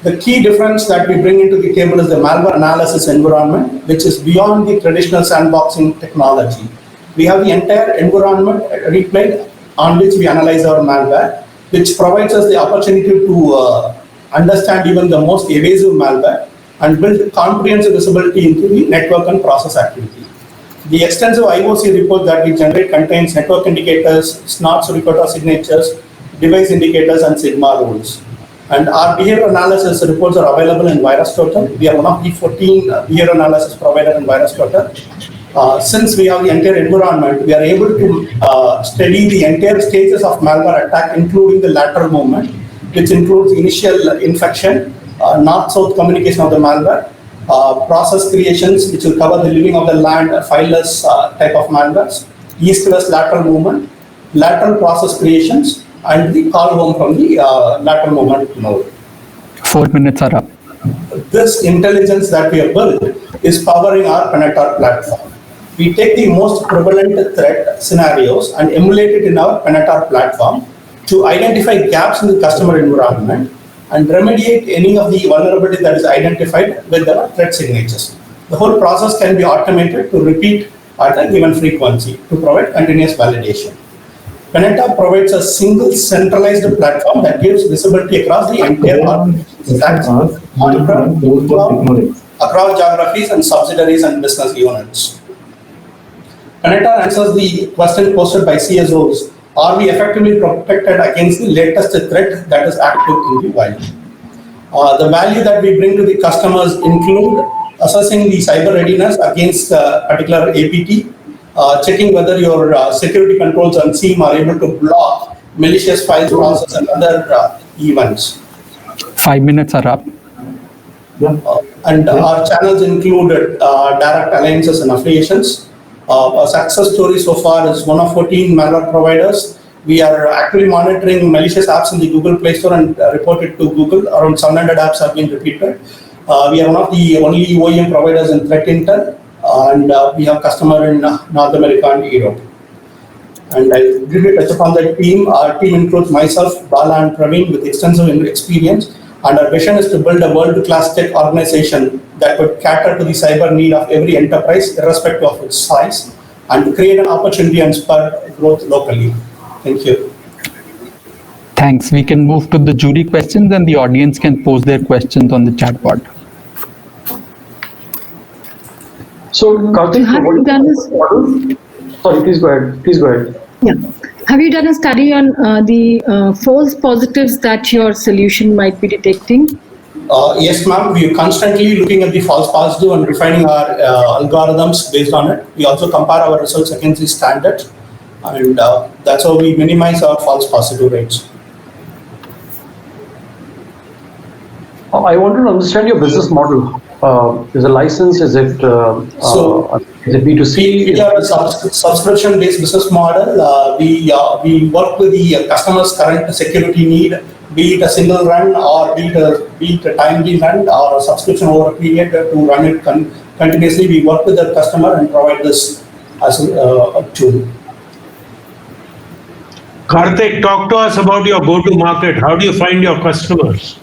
The key difference that we bring into the table is the malware analysis environment, which is beyond the traditional sandboxing technology. We have the entire environment replayed on which we analyze our malware, which provides us the opportunity to understand even the most evasive malware and build comprehensive visibility into the network and process activity. The extensive IOC report that we generate contains network indicators, SNOTs, record of signatures, device indicators, and Sigma rules. And our behavior analysis reports are available in VirusTotal. We are one of the 14 behavior analysis providers in VirusTotal. Since we have the entire environment, we are able to study the entire stages of malware attack, including the lateral movement, which includes initial infection, north-south communication of the malware, process creations, which will cover the living of the land, fileless type of malwares, east-west lateral movement, lateral process creations, and the call home from the lateral movement node. 4 minutes are up. This intelligence that we have built is powering our Penetar platform. We take the most prevalent threat scenarios and emulate it in our Penetar platform to identify gaps in the customer environment and remediate any of the vulnerability that is identified with the threat signatures. The whole process can be automated to repeat at a given frequency to provide continuous validation. Penetar provides a single centralized platform that gives visibility across the entire organization, across geographies and subsidiaries and business units. Penetar answers the question posted by CSOs: are we effectively protected against the latest threat that is active in the wild? The value that we bring to the customers include assessing the cyber readiness against a particular APT, checking whether your security controls on SIEM are able to block malicious files, process, and other events. 5 minutes are up. And our channels include direct alliances and affiliations. Our success story so far is one of 14 malware providers. We are actively monitoring malicious apps in the Google Play Store and report it to Google. Around 700 apps have been repeated. We are one of the only OEM providers in threat intel, and we have customer in North America and Europe. And I briefly touch upon the team. Our team includes myself, Bala, and Praveen with extensive experience. And our vision is to build a world-class tech organization that would cater to the cyber need of every enterprise, irrespective of its size, and to create an opportunity and spur growth locally. Thank you. Thanks. We can move to the jury questions, and the audience can pose their questions on the chat board. So, Karthik, have you done this? Sorry, please go ahead. Please go ahead. Yeah. Have you done a study on the false positives that your solution might be detecting? Yes, ma'am. We are constantly looking at the false positive and refining our algorithms based on it. We also compare our results against the standard, and that's how we minimize our false positive rates. I wanted to understand your business model. Is it a license? Is it B2C? We are a subscription-based business model. We work with the customer's current security need, be it a single run or be it a timely run or a subscription over a period to run it continuously. We work with the customer and provide this as a tool. Karthik, talk to us about your go-to-market. How do you find your customers?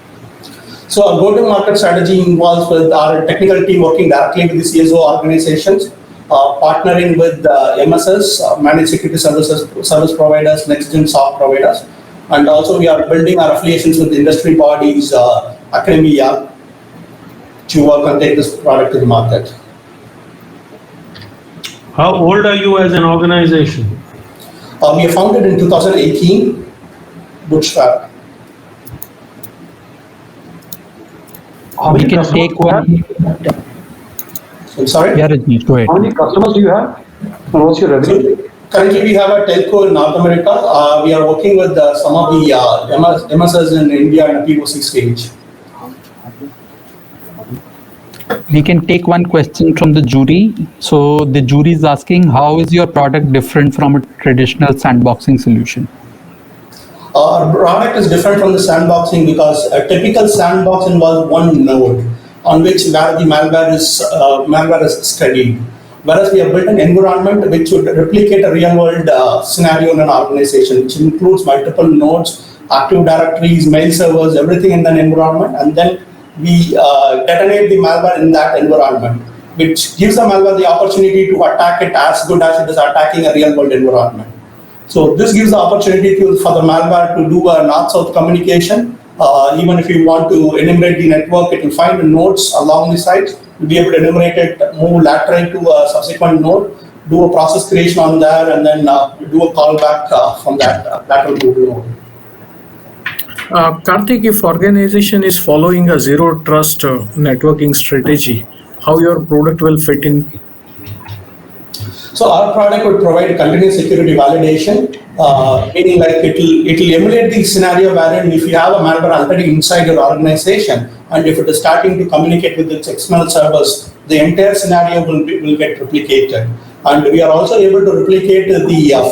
So our go-to-market strategy involves with our technical team working directly with the CSO organizations, partnering with MSS, managed security service providers, next-gen SOC providers, and also we are building our affiliations with industry bodies, academia, to work and take this product to the market. How old are you as an organization? We were founded in 2018, bootstrap. We can take one. I'm sorry? Yeah, Rajneesh, go ahead. How many customers do you have? And what's your revenue? Currently, we have a telco in North America. We are working with some of the MSS in India in a POC stage. We can take one question from the jury. So the jury is asking, how is your product different from a traditional sandboxing solution? Our product is different from the sandboxing because a typical sandbox involves one node on which where the malware is studied. whereas we have built an environment which would replicate a real-world scenario in an organization, which includes multiple nodes, active directories, mail servers, everything in that environment, and then we detonate the malware in that environment, which gives the malware the opportunity to attack it as good as it is attacking a real-world environment. So this gives the opportunity for the malware to do a north-south communication. Even if you want to enumerate the network, it will find the nodes along the sides. You'll be able to enumerate it, move lateral to a subsequent node, do a process creation on there, and then do a callback from that lateral to node. Karthik, if organization is following a zero trust networking strategy, how your product will fit in? So our product would provide continuous security validation, meaning like it'll emulate the scenario wherein if you have a malware already inside your organization, and if it is starting to communicate with its external servers, the entire scenario will get replicated. And we are also able to replicate the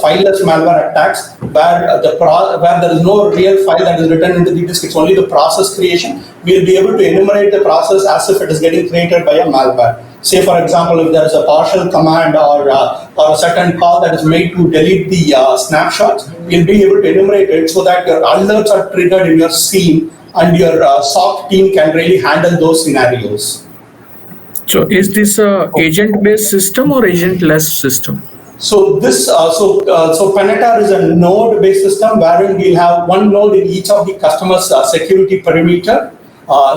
fileless malware attacks where there is no real file that is written into the disk, it's only the process creation. We will be able to enumerate the process as if it is getting created by a malware. Say, for example, if there is a partial command or a certain call that is made to delete the snapshots, we'll be able to enumerate it so that your alerts are triggered in your scene and your SOC team can really handle those scenarios. So is this a agent-based system or agent-less system? So this, so Penetar is a node-based system wherein we'll have one node in each of the customer's security perimeter.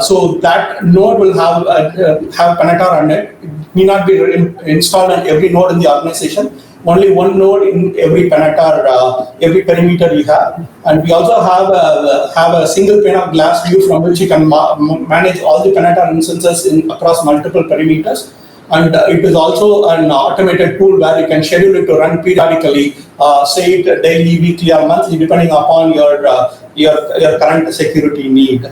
So that node will have Penetar on it. It need not be installed on every node in the organization. Only one node in every Penetar, every perimeter you have. And we also have a single pane of glass view from which you can manage all the Penetar instances across multiple perimeters. And it is also an automated tool where you can schedule it to run periodically, say it daily, weekly, or monthly, depending upon your current security need.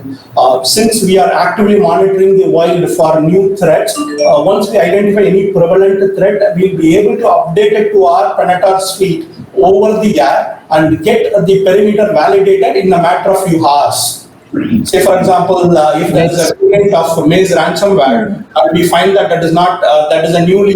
Since we are actively monitoring the wild for new threats, once we identify any prevalent threat, we'll be able to update it to our Penetar suite over the air and get the perimeter validated in a matter of few hours. Say, for example, if there is a variant of Maze ransomware, and we find that that is a newly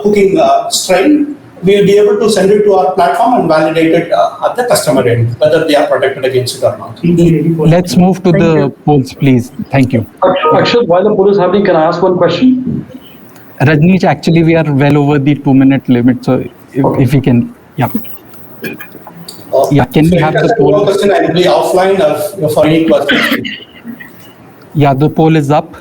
cooking strain, we'll be able to send it to our platform and validate it at the customer end, whether they are protected against it or not. Let's move to the polls, please. Thank you. Akshat, while the poll is happening, can I ask one question? Rajneesh, actually, we are well over the 2-minute limit, so if we can, yeah. Yeah, can we have the poll? Question, I will be offline for any questions. Yeah, the poll is up.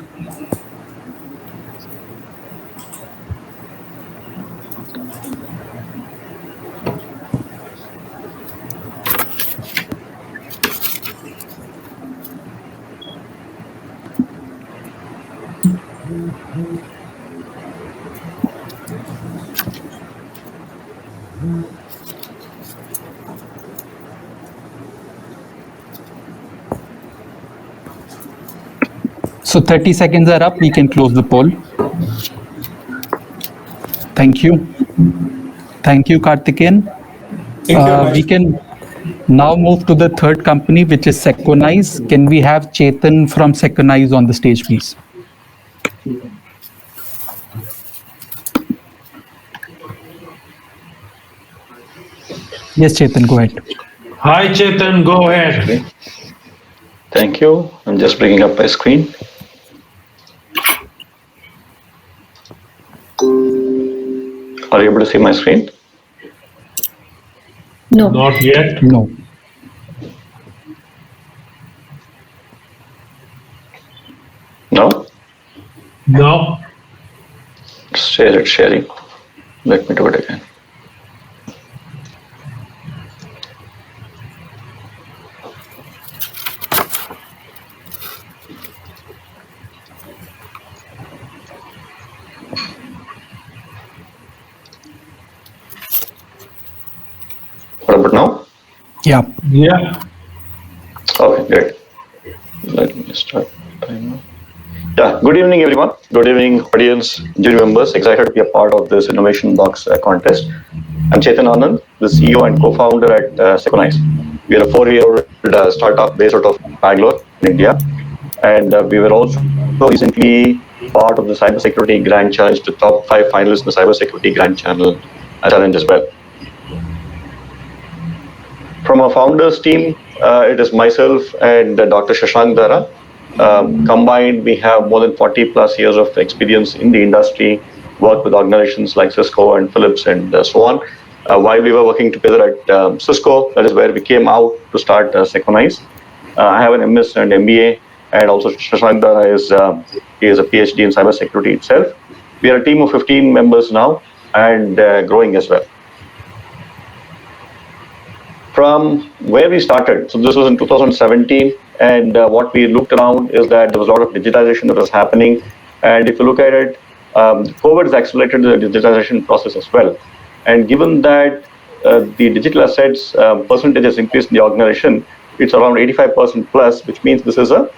So 30 seconds are up. We can close the poll. Thank you. Thank you, Karthikeyan. We can now move to the third company, which is Seconize. Can we have Chetan from Seconize on the stage, please? Yes, Chetan, go ahead. Hi, Chetan, go ahead. Okay. Thank you. I'm just bringing up my screen. Are you able to see my screen? No. Not yet. No. No? No. Share it, sharing. Let me do it again. What about now? Yeah. Yeah. Okay, great. Let me start timer. Yeah, good evening, everyone. Good evening, audience, jury members. Excited to be a part of this Innovation Box contest. I'm Chetan Anand, the CEO and co-founder at Seconize. We are a 4-year-old startup based out of Bangalore, in India. And we were also recently part of the Cybersecurity Grand Challenge, to top 5 finalists in the Cybersecurity Grand Challenge as well. From our founders team, it is myself and Dr. Shashank Dara. Combined, we have more than 40 plus years of experience in the industry, worked with organizations like Cisco and Philips and so on. While we were working together at Cisco, that is where we came out to start Synchronize. I have an MS and MBA, and also Shashank Dara is a PhD in cybersecurity itself. We are a team of 15 members now and growing as well. From where we started, so this was in 2017, and what we looked around is that there was a lot of digitization that was happening. And if you look at it, COVID has accelerated the digitization process as well. And given that the digital assets percentage has increased in the organization, it's around 85% plus, which means this is a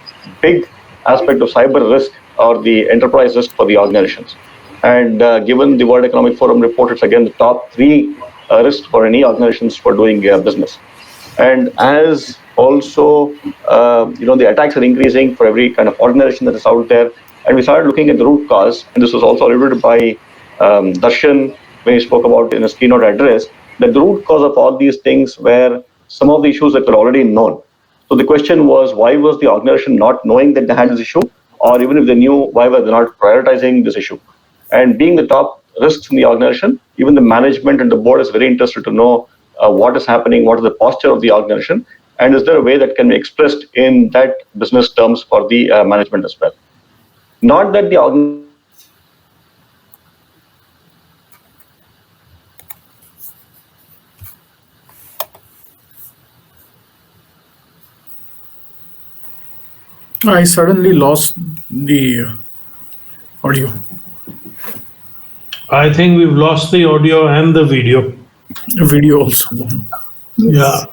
big aspect of cyber risk or the enterprise risk for the organizations. And given the World Economic Forum report, it's again the top 3 risks for any organizations for doing business. And as also, the attacks are increasing for every kind of organization that is out there. And we started looking at the root cause, and this was also alluded by Darshan when he spoke about in his keynote address, that the root cause of all these things were some of the issues that were already known. So the question was, why was the organization not knowing that they had this issue? Or even if they knew, why were they not prioritizing this issue? And being the top risks in the organization, even the management and the board is very interested to know what is happening, what is the posture of the organization, and is there a way that can be expressed in that business terms for the management as well. Not that the organization I suddenly lost the audio. I think we've lost the audio and the video. Video also. Yeah.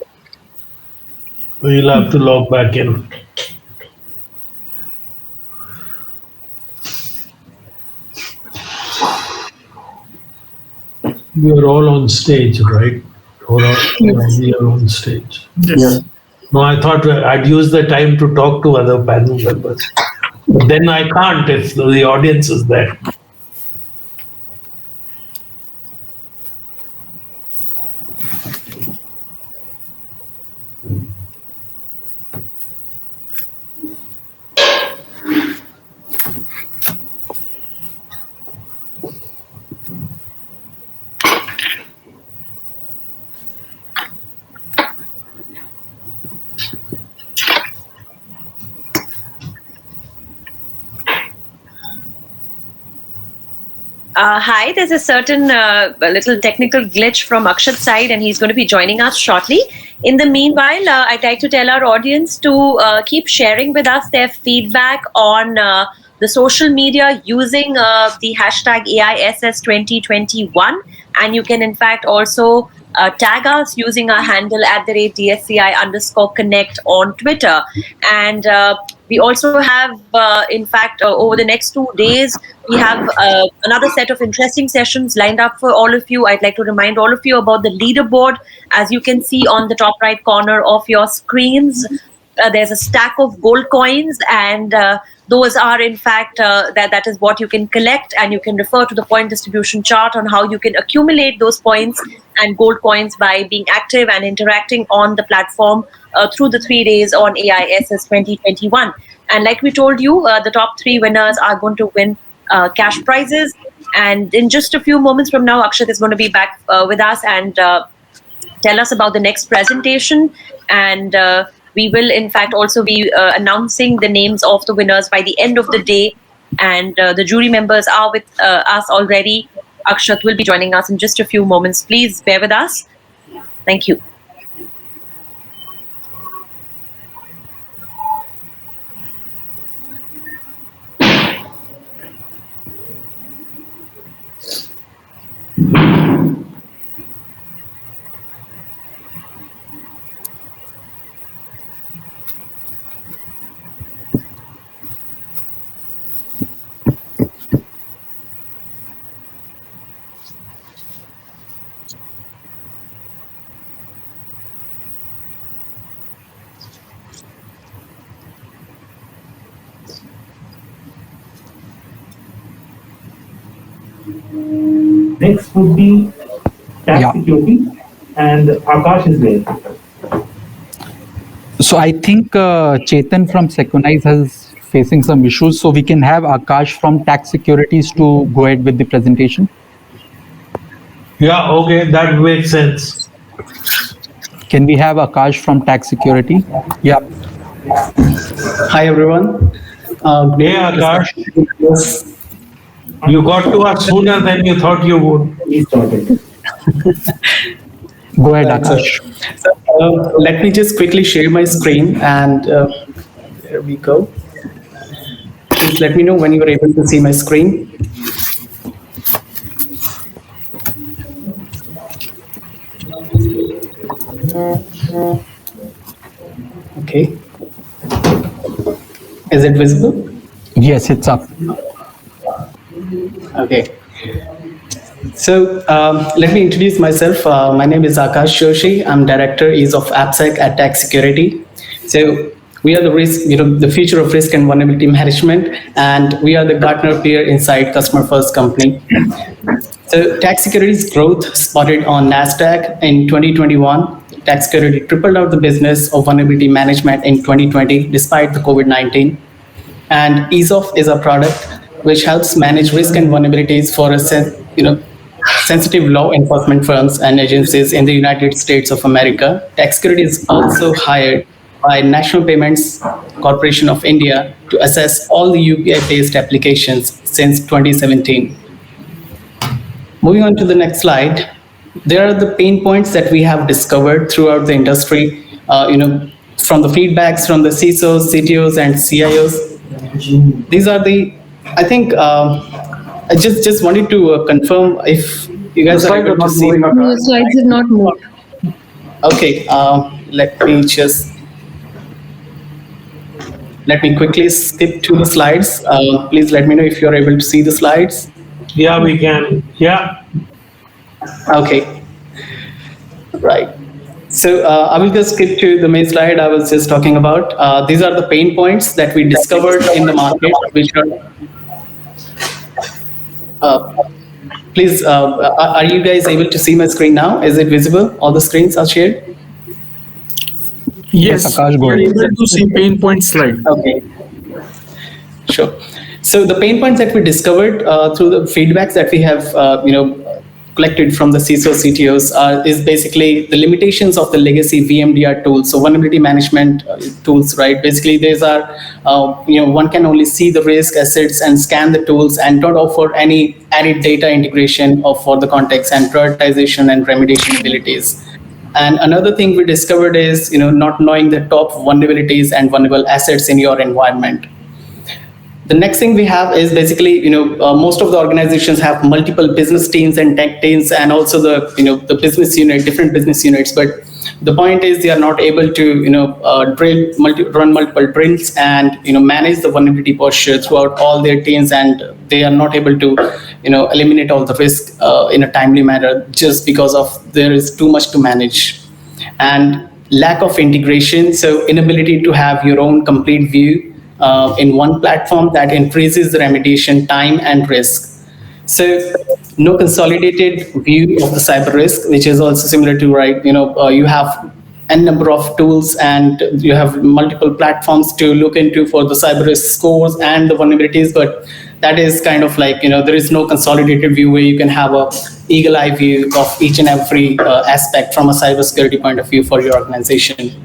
We'll have to log back in. We are all on stage, right? Or we are on stage. Yes. No, I thought I'd use the time to talk to other panel members. But then I can't if the audience is there. Hi, there's a certain little technical glitch from Akshat's side, and he's going to be joining us shortly. In the meanwhile, I'd like to tell our audience to keep sharing with us their feedback on the social media using the hashtag AISS 2021. And you can, in fact, also tag us using our handle @DSCI_Connect on Twitter. And we also have, in fact, over the next 2 days, we have another set of interesting sessions lined up for all of you. I'd like to remind all of you about the leaderboard. As you can see on the top right corner of your screens, there's a stack of gold coins, and those are, in fact, that is what you can collect, and you can refer to the point distribution chart on how you can accumulate those points and gold coins by being active and interacting on the platform through the 3 days on AISS 2021. And like we told you, the top 3 winners are going to win cash prizes. And in just a few moments from now, Akshat is going to be back with us and tell us about the next presentation. And we will, in fact, also be announcing the names of the winners by the end of the day. And the jury members are with us already. Akshat will be joining us in just a few moments. Please bear with us. Thank you. Next would be tax Yeah. security, and Akash is there. So I think Chetan from Seconize is facing some issues. So we can have Akash from Tax Securities to go ahead with the presentation. Yeah, okay, that makes sense. Can we have Akash from Tax Security? Yeah. Hi everyone. Hey Akash, you got to us sooner than you thought you would. Go ahead, Right, Akash. So, let me just quickly share my screen, and there we go. Please let me know when you are able to see my screen. Okay. Is it visible? Yes, it's up. Okay. So let me introduce myself. My name is Akash Joshi. I'm Director is of AppSec at Tax Security. So we are the the future of risk and vulnerability management, and we are the Gartner peer inside Customer First company. So Tax Security's growth spotted on NASDAQ in 2021. Tax Security tripled out the business of vulnerability management in 2020 despite the COVID-19. And ESOF is a product which helps manage risk and vulnerabilities for a sensitive law enforcement firms and agencies in the United States of America. Tax Security is also hired by National Payments Corporation of India to assess all the UPI-based applications since 2017. Moving on to the next slide, there are the pain points that we have discovered throughout the industry, from the feedbacks from the CISOs, CTOs, and CIOs. These are the, I think, I just wanted to confirm if you guys are able to see. No, slides did not move. Okay, let me quickly skip to the slides. Please let me know if you're able to see the slides. Yeah, we can. Yeah. Okay. Right. So I will just skip to the main slide I was just talking about. These are the pain points that we discovered in the market, which are. Please, are you guys able to see my screen now? Is it visible? All the screens are shared? Yes, Akash, go we are ahead. able to see pain point slide. Okay. Sure. So the pain points that we discovered through the feedbacks that we have, collected from the CISO CTOs is basically the limitations of the legacy VMDR tools. So vulnerability management tools, right? Basically, these are, one can only see the risk assets and scan the tools and don't offer any added data integration for the context and prioritization and remediation abilities. And another thing we discovered is, not knowing the top vulnerabilities and vulnerable assets in your environment. The next thing we have is basically, most of the organizations have multiple business teams and tech teams, and also the business unit, different business units. But the point is, they are not able to run multiple drills and manage the vulnerability posture throughout all their teams, and they are not able to eliminate all the risk in a timely manner just because of there is too much to manage. And lack of integration, so inability to have your own complete view in one platform that increases the remediation time and risk. So no consolidated view of the cyber risk, which is also similar to, right, you have n number of tools and you have multiple platforms to look into for the cyber risk scores and the vulnerabilities, but that is kind of like, there is no consolidated view where you can have a eagle eye view of each and every aspect from a cybersecurity point of view for your organization.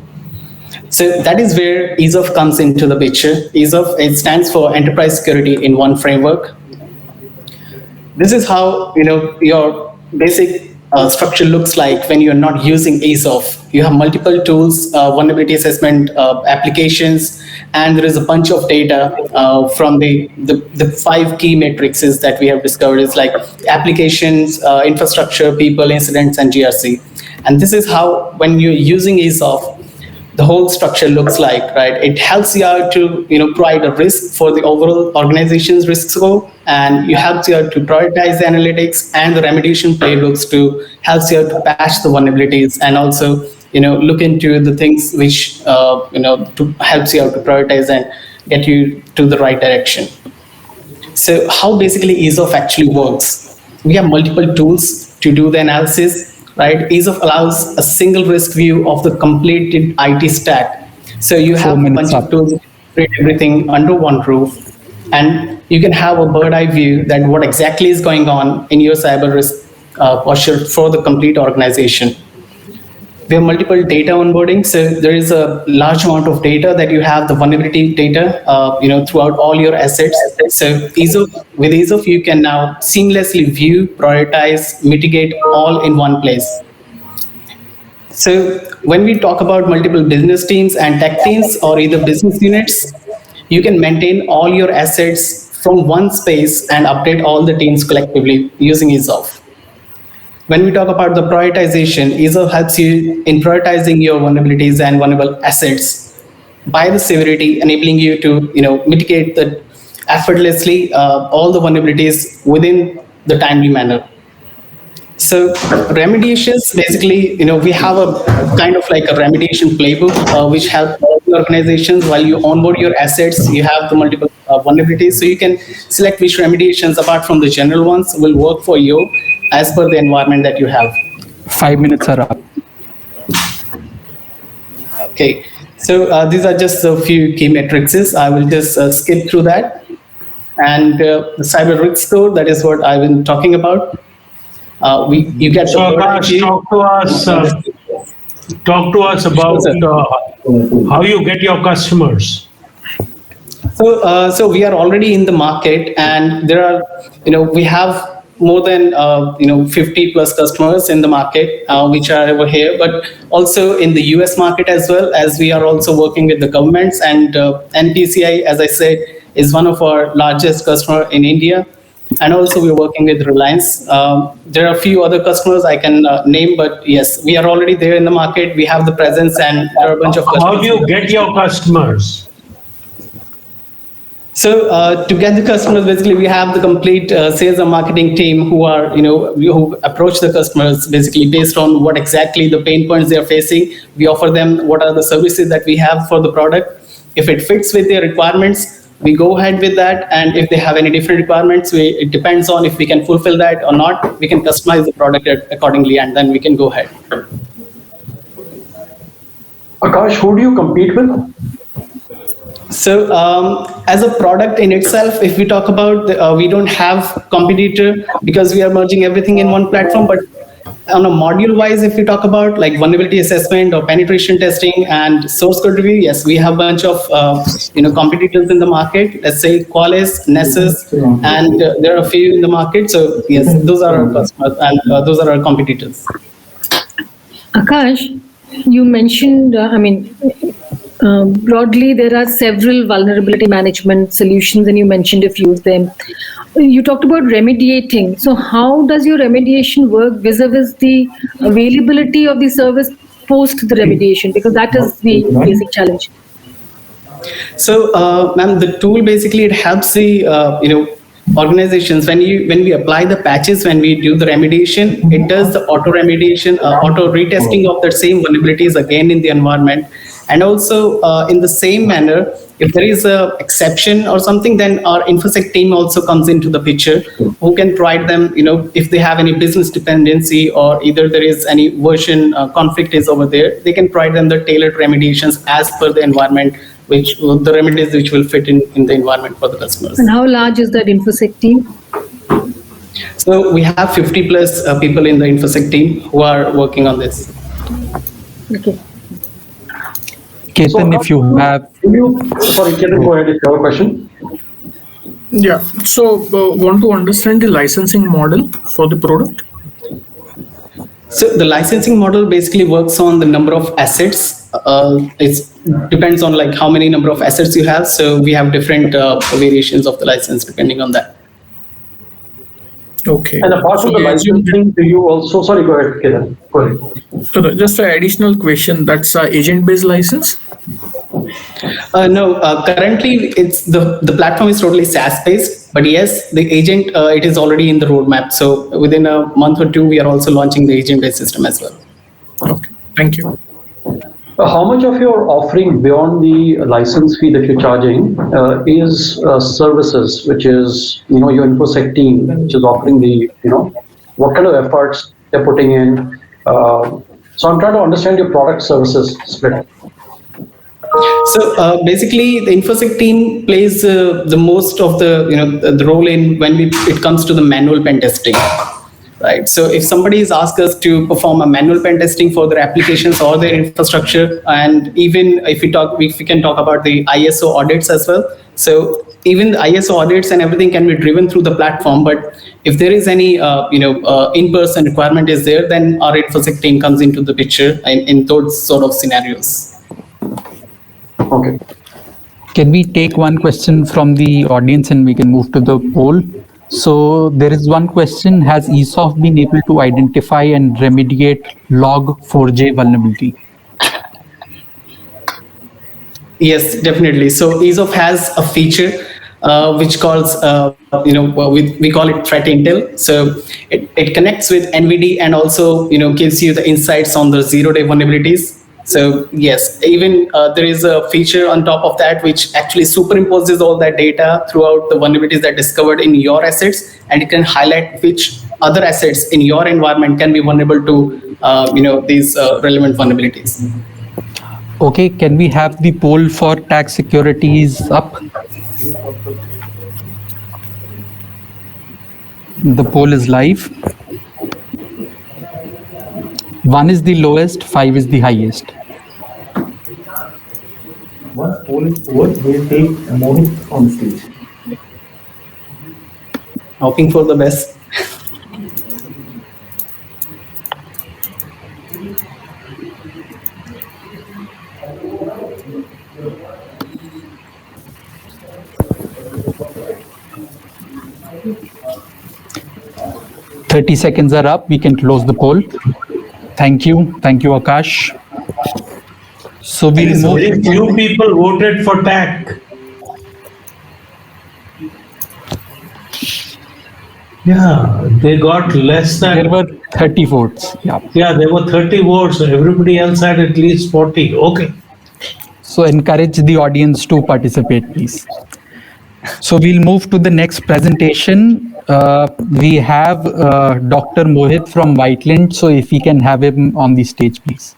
So that is where ESOF comes into the picture. ESOF, it stands for Enterprise Security in One Framework. This is how your basic structure looks like when you're not using ESOF. You have multiple tools, vulnerability assessment applications, and there is a bunch of data from the 5 key matrices that we have discovered. It's like applications, infrastructure, people, incidents, and GRC. And this is how, when you're using ESOF, the whole structure looks like, right? It helps you out to provide a risk for the overall organization's risk score, and you helps you out to prioritize the analytics and the remediation playbooks to helps you out to patch the vulnerabilities, and also look into the things which to helps you out to prioritize and get you to the right direction. So how basically ESOF actually works? we have multiple tools to do the analysis, right? AISS allows a single risk view of the completed IT stack. So you have a bunch of tools to create everything under one roof, and you can have a bird eye view that what exactly is going on in your cyber risk posture for the complete organization. We have multiple data onboarding, so there is a large amount of data that you have, the vulnerability data, throughout all your assets. So with AISS, you can now seamlessly view, prioritize, mitigate all in one place. So when we talk about multiple business teams and tech teams or either business units, you can maintain all your assets from one space and update all the teams collectively using AISS. When we talk about the prioritization, AISS helps you in prioritizing your vulnerabilities and vulnerable assets by the severity, enabling you to mitigate the effortlessly all the vulnerabilities within the timely manner. So remediations, basically, we have a kind of like a remediation playbook which helps all the organizations. While you onboard your assets, you have the multiple vulnerabilities, so you can select which remediations apart from the general ones will work for you as per the environment that you have. 5 minutes are up. Okay, so these are just a few key metrics. I will just skip through that. And the cyber risk score, that is what I've been talking about. You get so Akash, talk to us about how you get your customers. So we are already in the market, and there are, we have more than 50 plus customers in the market, which are over here, but also in the US market as well, as we are also working with the governments, and NPCI, as I said, is one of our largest customer in India. And also we're working with Reliance. There are a few other customers I can name, but yes, we are already there in the market. We have the presence, and there are a bunch of customers. How do you get your customers? So to get the customers, basically we have the complete sales and marketing team who are, who approach the customers basically based on what exactly the pain points they are facing. We offer them what are the services that we have for the product. If it fits with their requirements, we go ahead with that. And if they have any different requirements, it depends on if we can fulfill that or not. We can customize the product accordingly, and then we can go ahead. Akash, who do you compete with? So as a product in itself, if we talk about, we don't have competitor because we are merging everything in one platform. But on a module wise, if we talk about like vulnerability assessment or penetration testing and source code review, yes, we have a bunch of competitors in the market. Let's say Qualys, Nessus, and there are a few in the market. So yes, those are our customers, and those are our competitors. Akash, you mentioned, broadly, there are several vulnerability management solutions, and you mentioned a few of them. You talked about remediating. So how does your remediation work vis-a-vis the availability of the service post the remediation? Because that is the basic challenge. So, ma'am, the tool basically, it helps the organizations when we apply the patches, when we do the remediation, it does the auto remediation, auto retesting of the same vulnerabilities again in the environment. And also in the same manner, if there is a exception or something, then our InfoSec team also comes into the picture, who can provide them, if they have any business dependency or either there is any version conflict is over there, they can provide them the tailored remediations as per the environment, which the remedies which will fit in the environment for the customers. And how large is that InfoSec team? So we have 50 plus people in the InfoSec team who are working on this. Okay. Ketan, if you have... Sorry, Ketan, go ahead if you have a question. Yeah, so want to understand the licensing model for the product? So the licensing model basically works on the number of assets. It depends on like how many number of assets you have. So we have different variations of the license depending on that. Okay. And apart from the licensing, do you also, sorry, go ahead, Ketan. Go ahead. So just an additional question, that's an agent-based license? No, currently it's the platform is totally SaaS-based, but yes, the agent, it is already in the roadmap. So within a month or two, we are also launching the agent-based system as well. Okay, thank you. How much of your offering beyond the license fee that you're charging is services, which is, your InfoSec team, which is offering what kind of efforts they're putting in? So I'm trying to understand your product services split. So basically, the InfoSec team plays the most of the role in when it comes to the manual pen testing. Right. So if somebody is asked us to perform a manual pen testing for their applications or their infrastructure, and even if we can talk about the ISO audits as well. So even the ISO audits and everything can be driven through the platform. But if there is any in-person requirement is there, then our InfoSec team comes into the picture in those sort of scenarios. Okay. Can we take one question from the audience and we can move to the poll? So there is one question: has ESOF been able to identify and remediate log4j vulnerability? Yes, definitely. So ESOF has a feature which calls, we call it threat intel. So it connects with NVD and also, gives you the insights on the zero-day vulnerabilities. So yes, even there is a feature on top of that which actually superimposes all that data throughout the vulnerabilities that are discovered in your assets, and it can highlight which other assets in your environment can be vulnerable to these relevant vulnerabilities. Okay, can we have the poll for tax securities up? The poll is live. 1 is the lowest, 5 is the highest. Once poll is over, we'll take Mohit on stage. Hoping for the best. "30 seconds are up. We can close the poll. Thank you. Thank you, Akash. So we'll move. Very few people voted for TAC. Yeah, they got less than. There were 30 votes. Yeah. Yeah, there were 30 votes. Everybody else had at least 40. Okay. So encourage the audience to participate, please. So we'll move to the next presentation. We have Dr. Mohit from Whiteland. So if we can have him on the stage, please.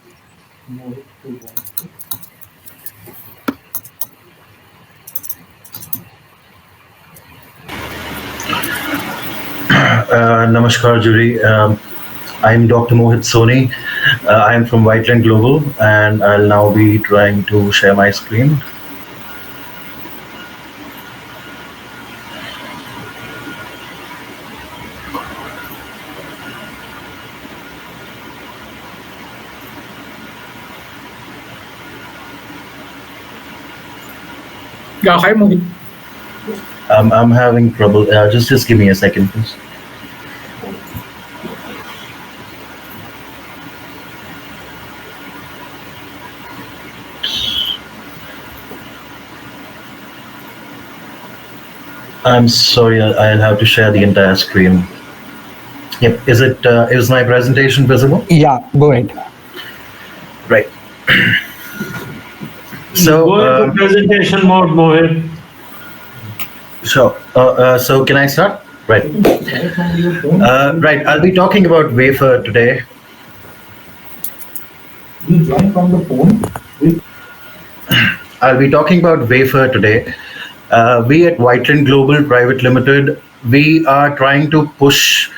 Namaskar, jury. I'm Dr. Mohit Soni. I'm from Whiteland Global, and I'll now be trying to share my screen. Yeah, hi Mohit. I'm having trouble. Just give me a second, please. I'm sorry, I'll have to share the entire screen. Yep. Is my presentation visible? Yeah, go ahead. Right. So go into presentation mode, Mohit. Sure. So can I start? Right. Right. I'll be talking about wafer today. You join from the phone. I'll be talking about wafer today. We at Whiteland Global Private Limited, we are trying to push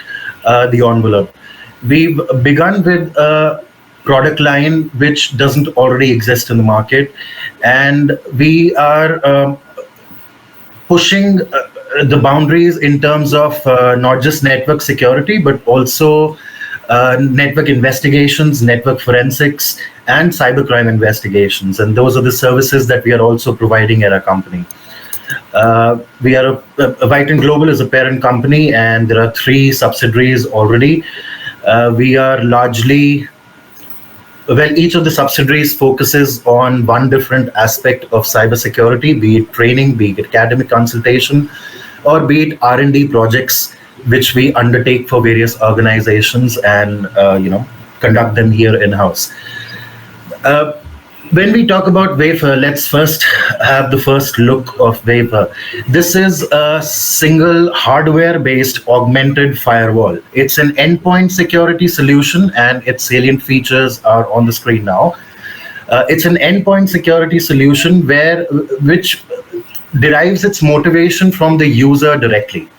the envelope. We've begun with a product line which doesn't already exist in the market, and we are pushing the boundaries in terms of not just network security, but also network investigations, network forensics, and cybercrime investigations. And those are the services that we are also providing at our company. We are Whiteland Global is a parent company, and there are 3 subsidiaries already. We are largely, well, each of the subsidiaries focuses on one different aspect of cybersecurity, be it training, be it academic consultation, or be it R&D projects, which we undertake for various organizations and conduct them here in-house. When we talk about Wafer, let's first have the first look of Wafer. This is a single hardware-based augmented firewall. It's an endpoint security solution, and its salient features are on the screen now. It's an endpoint security solution which derives its motivation from the user directly.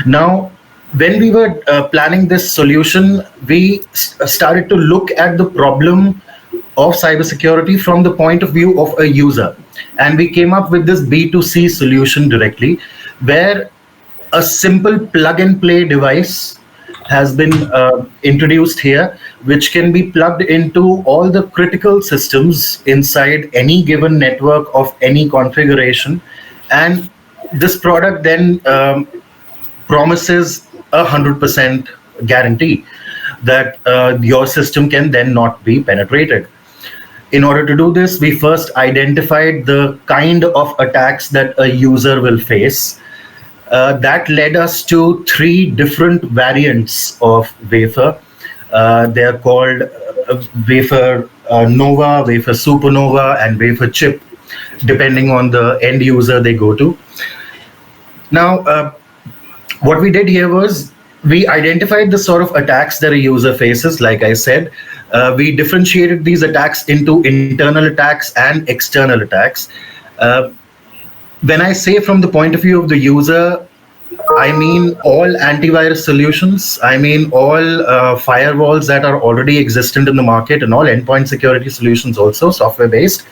Now, when we were planning this solution, we started to look at the problem of cybersecurity from the point of view of a user. And we came up with this B2C solution directly, where a simple plug and play device has been introduced here, which can be plugged into all the critical systems inside any given network of any configuration. And this product then promises 100% guarantee that your system can then not be penetrated. In order to do this, we first identified the kind of attacks that a user will face. That led us to 3 different variants of Wafer. They are called Wafer Nova, Wafer Supernova, and Wafer Chip, depending on the end user they go to. Now, what we did here was we identified the sort of attacks that a user faces, like I said. We differentiated these attacks into internal attacks and external attacks. When I say from the point of view of the user, I mean all antivirus solutions, I mean all firewalls that are already existent in the market, and all endpoint security solutions also, software-based.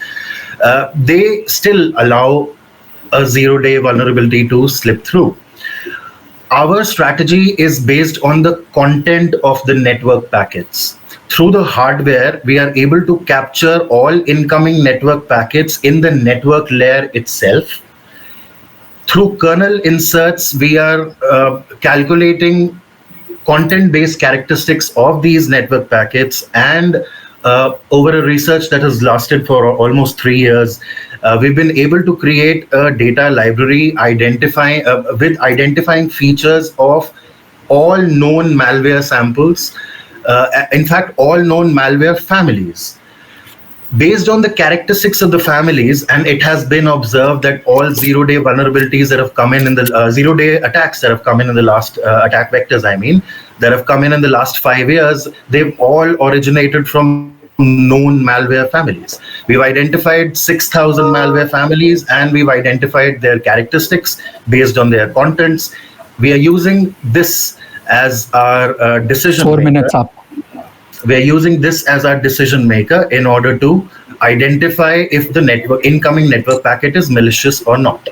They still allow a zero-day vulnerability to slip through. Our strategy is based on the content of the network packets. Through the hardware, we are able to capture all incoming network packets in the network layer itself. Through kernel inserts, we are calculating content-based characteristics of these network packets, and over a research that has lasted for almost 3 years, we've been able to create a data library with identifying features of all known malware samples, in fact, all known malware families. Based on the characteristics of the families, and it has been observed that all zero-day vulnerabilities that have come in the zero-day attacks that have come in the last attack vectors, that have come in the last 5 years, they've all originated from known malware families. We've identified 6,000 malware families, and we've identified their characteristics based on their contents. We are using this as our decision 4 maker. minutes up. We're using this as our decision maker in order to identify if the incoming network packet is malicious or not.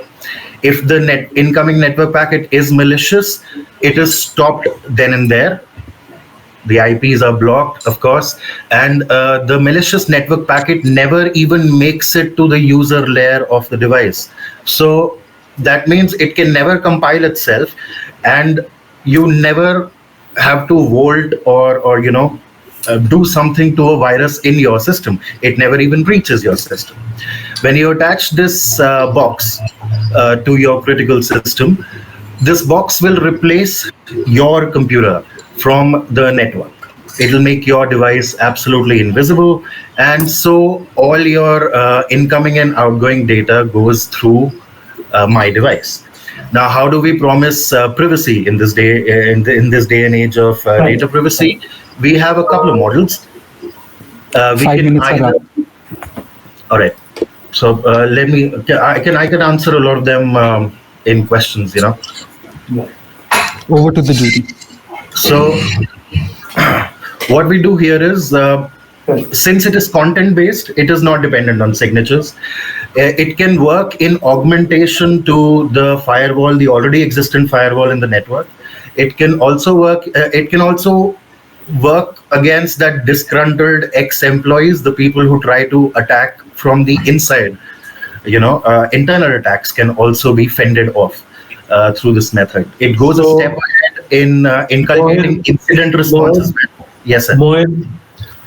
If the incoming network packet is malicious, it is stopped then and there. The IPs are blocked, of course, and the malicious network packet never even makes it to the user layer of the device. So that means it can never compile itself, and you never have to vault or do something to a virus in your system. It never even reaches your system. When you attach this box to your critical system, this box will replace your computer from the network. It will make your device absolutely invisible, and so all your incoming and outgoing data goes through my device. Now, how do we promise privacy in this day in this day and age of data privacy? We have a couple of models. 5 minutes are up. All right. So I can answer a lot of them in questions. Over to the jury. So what we do here is, since it is content-based, it is not dependent on signatures. It can work in augmentation to the firewall, the already existent firewall in the network. It can also work against that disgruntled ex-employees, the people who try to attack from the inside. Internal attacks can also be fended off through this method. It goes a step ahead in inculcating incident responses. Yes, sir. Mohan,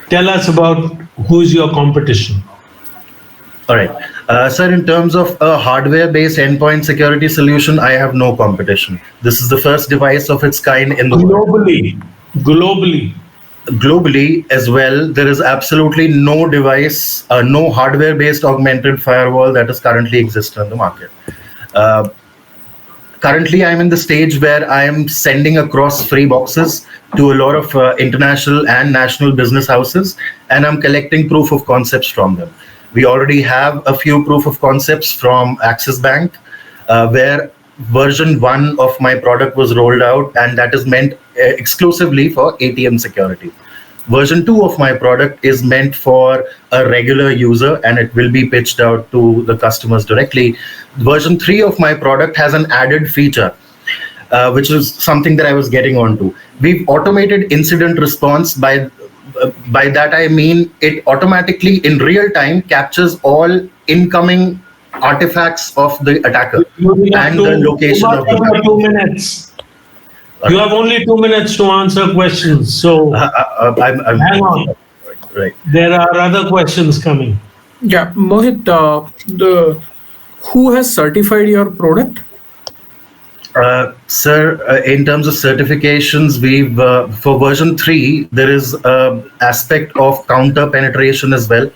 tell us about who's your competition. All right. Sir, in terms of a hardware-based endpoint security solution, I have no competition. This is the first device of its kind in the world. Globally. globally as well, there is absolutely no device, no hardware-based augmented firewall that is currently existent in the market. Currently, I'm in the stage where I am sending across free boxes to a lot of international and national business houses, and I'm collecting proof of concepts from them. We already have a few proof of concepts from AISS Bank, where version 1 of my product was rolled out, and that is meant exclusively for ATM security. Version 2 of my product is meant for a regular user, and it will be pitched out to the customers directly. Version 3 of my product has an added feature, which is something that I was getting onto. We've automated incident response. By that I mean it automatically in real time captures all incoming artifacts of the attacker and the location of the attacker. 2 minutes. You have only 2 minutes to answer questions, so I'm hang on. Right. There are other questions coming. Yeah, Mohit, who has certified your product? Sir, in terms of certifications, we've for version 3, there is aspect of counter penetration as well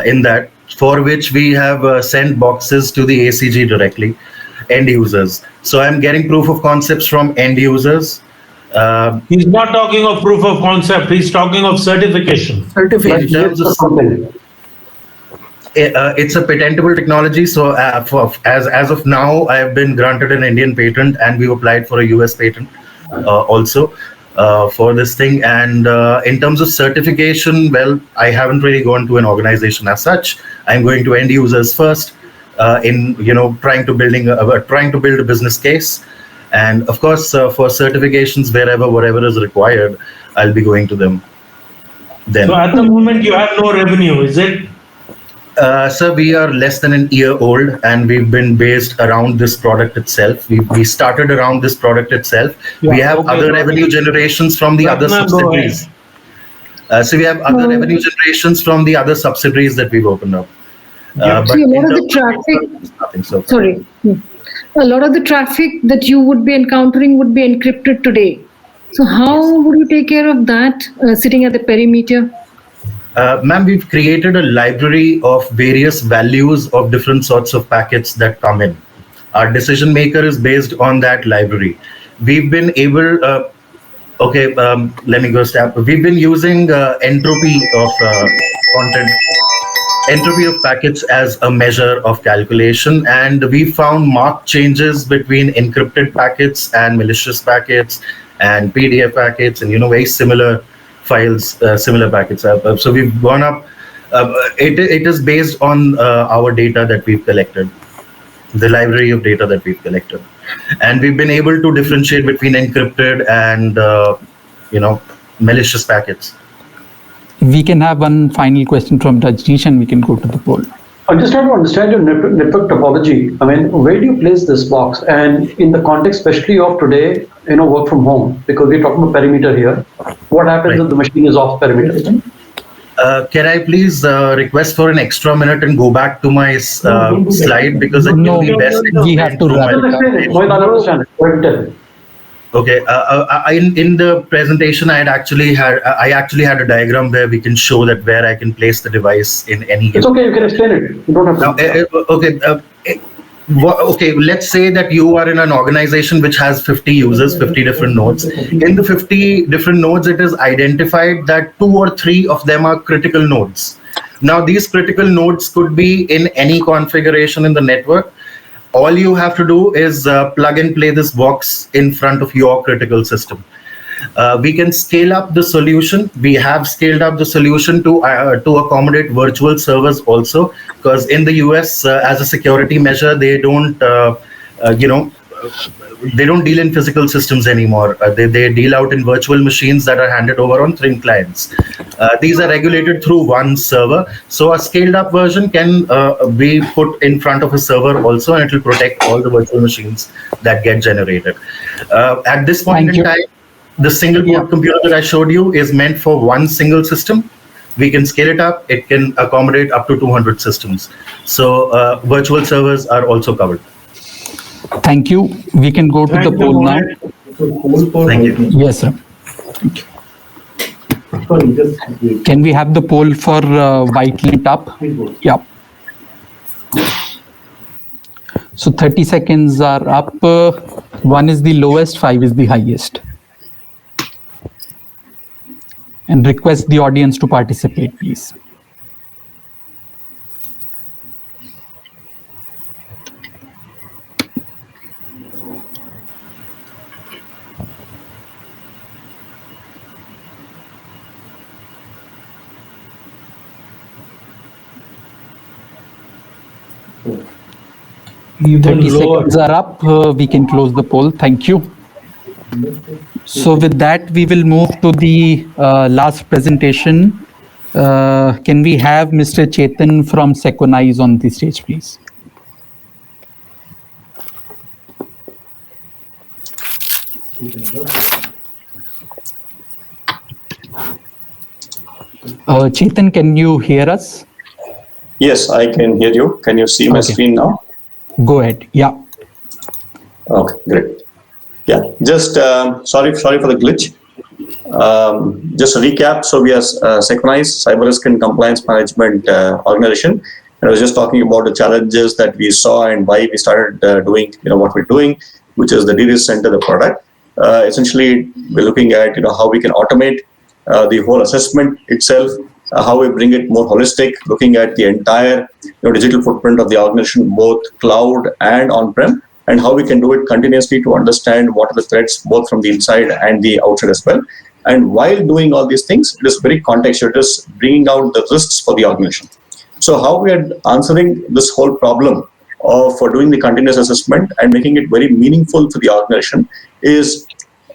in that, for which we have sent boxes to the ACG directly, end users. So I'm getting proof of concepts from end users. He's not talking of proof of concept, he's talking of certification. It's a patentable technology. So as of now, I have been granted an Indian patent, and we've applied for a US patent also for this thing. And in terms of certification, well, I haven't really gone to an organization as such. I'm going to end users first in trying to build a business case. And of course, for certifications, whatever is required, I'll be going to them then. So at the moment, you have no revenue, is it? Sir, we are less than an year old, and we've been based around this product itself. We started around this product itself. Yeah, we have other revenue generations from the other subsidiaries. So we have other revenue generations from the other subsidiaries that we've opened up. But a lot of the traffic, a lot of the traffic that you would be encountering would be encrypted today. So how would you take care of that sitting at the perimeter? Ma'am, we've created a library of various values of different sorts of packets that come in. Our decision maker is based on that library. We've been able, let me go step. We've been using entropy of content, entropy of packets as a measure of calculation, and we found marked changes between encrypted packets and malicious packets and PDF packets, and very similar files, similar packets. So we've gone up. It is based on our data that we've collected, the library of data that we've collected, and we've been able to differentiate between encrypted and malicious packets. We can have one final question from Rajneesh, and we can go to the poll. I'm just trying to understand your network topology. I mean, where do you place this box? And in the context, especially of today, work from home, because we're talking about perimeter here. What happens if the machine is off perimeter? Can I please request for an extra minute and go back to my slide, because it will be best. We have to wrap it up. Okay. In the presentation, I actually had a diagram where we can show that where I can place the device in any. It's okay. You can explain it. You don't have to. Okay, let's say that you are in an organization which has 50 users, 50 different nodes. In the 50 different nodes, it is identified that 2 or 3 of them are critical nodes. Now, these critical nodes could be in any configuration in the network. All you have to do is plug and play this box in front of your critical system. We can scale up the solution. We have scaled up the solution to accommodate virtual servers also, because in the US, as a security measure, they don't deal in physical systems anymore. They deal out in virtual machines that are handed over on thin clients. These are regulated through one server. So a scaled up version can be put in front of a server also, and it will protect all the virtual machines that get generated. At this point in time, the single board computer that I showed you is meant for one single system. We can scale it up. It can accommodate up to 200 systems. So virtual servers are also covered. Thank you. We can go to the poll now. Thank you. Yes, sir. Thank you. Sorry, just wait. Can we have the poll for white lit up? Yeah. So 30 seconds are up. 1 is the lowest, 5 is the highest. And request the audience to participate, please. Even 30 lower. seconds are up. We can close the poll. Thank you. So with that, we will move to the last presentation. Can we have Mr. Chetan from Seconize on the stage, please? Chetan, can you hear us? Yes, I can hear you. Can you see my screen now? Go ahead. Yeah. Okay, great. Yeah, just sorry for the glitch. Just a recap. So we are Synchronize Cyber Risk and Compliance Management organization. And I was just talking about the challenges that we saw and why we started doing what we're doing, which is the DDS Center, the product. Essentially, we're looking at how we can automate the whole assessment itself, how we bring it more holistic, looking at the entire digital footprint of the organization, both cloud and on-prem, and how we can do it continuously to understand what are the threats both from the inside and the outside as well. And while doing all these things, it is very contextual, it is bringing out the risks for the organization. So how we are answering this whole problem for doing the continuous assessment and making it very meaningful for the organization is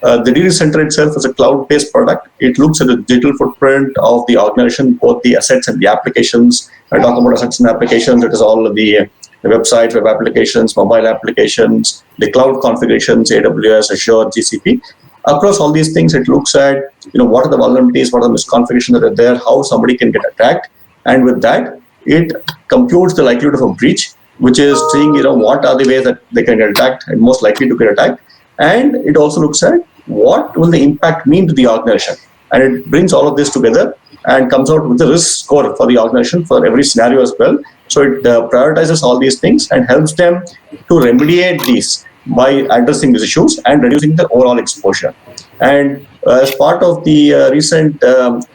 the DD Center itself is a cloud-based product. It looks at the digital footprint of the organization, both the assets and the applications. I talk about assets and applications. It is all of the website, web applications, mobile applications, the cloud configurations, AWS, Azure, GCP. Across all these things, it looks at what are the vulnerabilities, what are the misconfigurations that are there, how somebody can get attacked, and with that, it computes the likelihood of a breach, which is seeing what are the ways that they can get attacked and most likely to get attacked. And it also looks at what will the impact mean to the organization. And it brings all of this together and comes out with the risk score for the organization for every scenario as well. So it prioritizes all these things and helps them to remediate these by addressing these issues and reducing the overall exposure. And as part of the recent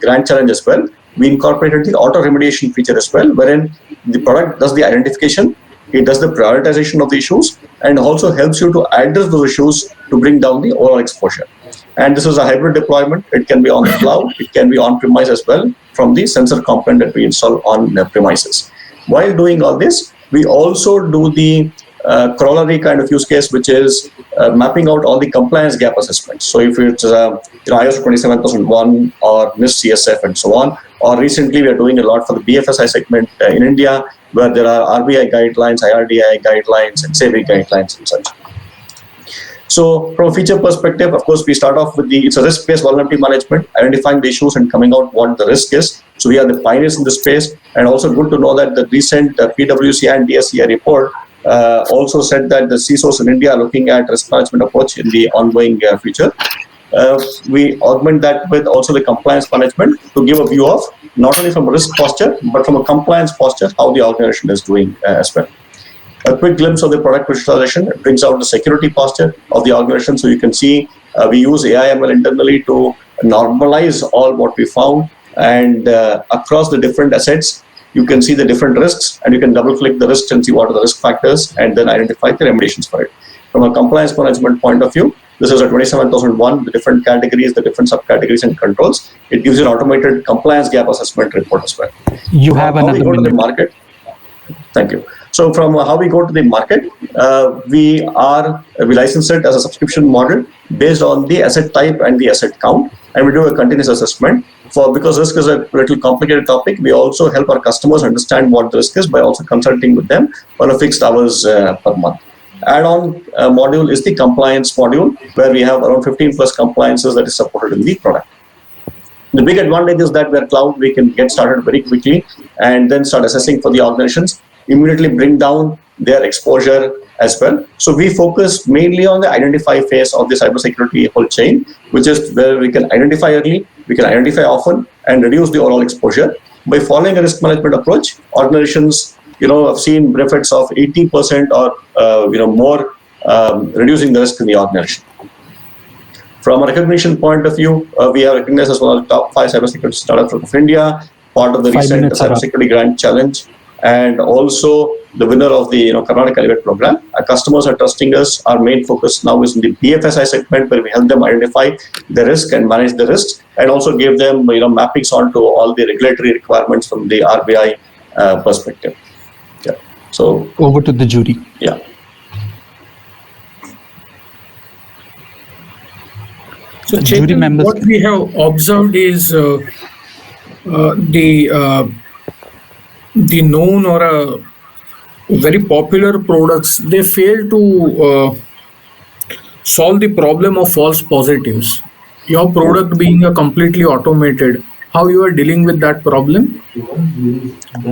grant challenge as well, we incorporated the auto remediation feature as well, wherein the product does the identification, it does the prioritization of the issues, and also helps you to address those issues to bring down the overall exposure. And this is a hybrid deployment. It can be on the cloud, it can be on-premise as well from the sensor component that we install on premises. While doing all this, we also do the corollary kind of use case, which is mapping out all the compliance gap assessments. So if it's ISO 27001 or NIST CSF and so on, or recently we are doing a lot for the BFSI segment in India, where there are RBI guidelines, IRDI guidelines, and SEBI guidelines and such. So from a feature perspective, of course, we start off with it's a risk-based vulnerability management, identifying the issues and coming out what the risk is. So we are the pioneers in this space, and also good to know that the recent PwC and DSCI report also said that the CISOs in India are looking at risk management approach in the ongoing future. We augment that with also the compliance management to give a view of not only from a risk posture, but from a compliance posture, how the organization is doing as well. A quick glimpse of the product visualization. It brings out the security posture of the organization. So you can see we use AI/ML internally to normalize all what we found, and across the different assets, you can see the different risks, and you can double click the risks and see what are the risk factors and then identify the remediations for it. From a compliance management point of view, this is a 27001, the different categories, the different subcategories and controls. It gives you an automated compliance gap assessment report as well. You have another minute. To the market. Thank you. So from how we go to the market, we license it as a subscription model based on the asset type and the asset count, and we do a continuous assessment. Because risk is a little complicated topic, we also help our customers understand what the risk is by also consulting with them on a fixed hours per month. Add-on module is the compliance module, where we have around 15 plus compliances that is supported in the product. The big advantage is that we're cloud, we can get started very quickly and then start assessing for the organizations, immediately bring down their exposure as well. So we focus mainly on the identify phase of the cybersecurity whole chain, which is where we can identify early, we can identify often, and reduce the overall exposure. By following a risk management approach, organizations, have seen benefits of 80% or more, reducing the risk in the organization. From a recognition point of view, we are recognized as one of the top 5 cybersecurity startups of India, part of the recent Cybersecurity Grant Challenge, and also the winner of the Karnataka Elevate program. Our customers are trusting us. Our main focus now is in the BFSI segment, where we help them identify the risk and manage the risks, and also give them mappings onto all the regulatory requirements from the RBI perspective. Yeah. So over to the jury. Yeah. So, Chetan, what we have observed is the known or very popular products, they fail to solve the problem of false positives. Your product being a completely automated, how you are dealing with that problem?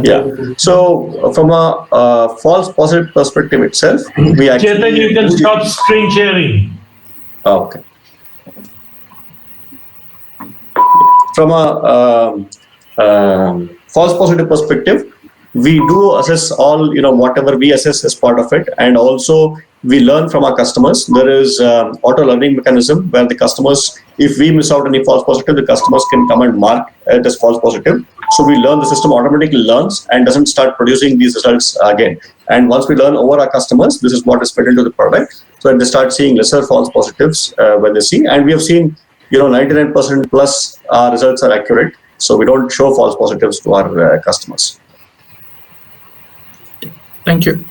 Yeah. So from a false positive perspective itself, we actually... Chetan, you can stop screen sharing. Okay. From a false positive perspective, we do assess all, whatever we assess as part of it, and also we learn from our customers. There is auto learning mechanism where the customers, if we miss out any false positive, the customers can come and mark it as false positive. So we learn, the system automatically learns and doesn't start producing these results again. And once we learn over our customers, this is what is fed into the product. So they start seeing lesser false positives when they see, and we have seen 99% plus results are accurate. So we don't show false positives to our customers. Thank you.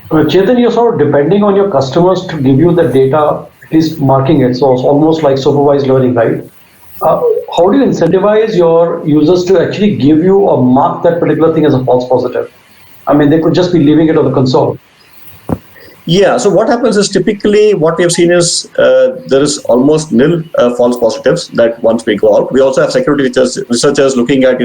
Chetan, you're sort of depending on your customers to give you the data, at least marking it. So it's almost like supervised learning, right? How do you incentivize your users to actually give you or mark that particular thing as a false positive? I mean, they could just be leaving it on the console. Yeah, so what happens is typically what we have seen is there is almost nil false positives that once we go out. We also have security researchers looking at,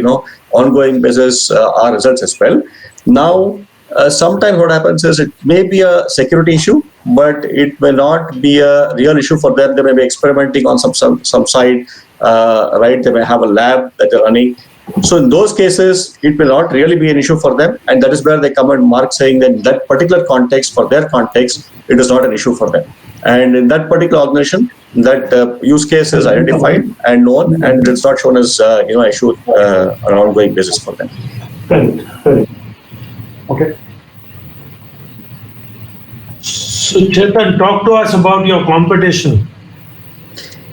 ongoing basis our results as well. Now, sometimes what happens is it may be a security issue, but it may not be a real issue for them. They may be experimenting on some side, right? They may have a lab that they're running. So in those cases, it will not really be an issue for them. And that is where they come and mark saying that in that particular context, for their context, it is not an issue for them. And in that particular organization, that use case is identified and known, and it's not shown as an issue on an ongoing basis for them. Correct. Okay. So Chetan, talk to us about your competition.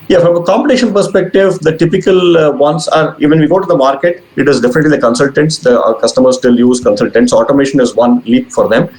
Yeah, from a competition perspective, the typical ones are, even we go to the market, it is definitely the consultants. Our customers still use consultants. Automation is one leap for them,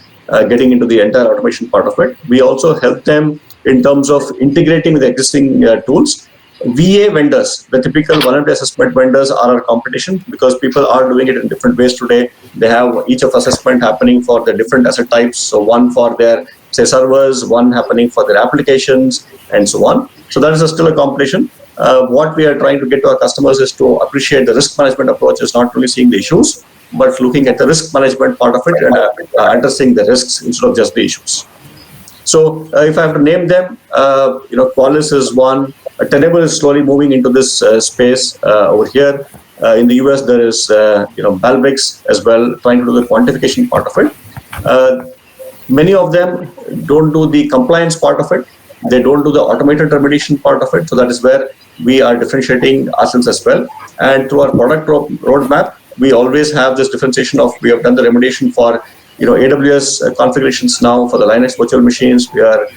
getting into the entire automation part of it. We also help them in terms of integrating with the existing tools. VA vendors, the typical vulnerability assessment vendors, are our competition because people are doing it in different ways today. They have each of assessment happening for the different asset types. So one for their, say, servers, one happening for their applications, and so on. So that is still a competition. What we are trying to get to our customers is to appreciate the risk management approach is not only seeing the issues, but looking at the risk management part of it and addressing the risks instead of just the issues. So if I have to name them, Qualys is one. Tenable is slowly moving into this space over here. In the US, there is Balbrix as well, trying to do the quantification part of it. Many of them don't do the compliance part of it. They don't do the automated remediation part of it. So that is where we are differentiating ourselves as well. And through our product roadmap, we always have this differentiation of, we have done the remediation for AWS configurations now for the Linux virtual machines. We are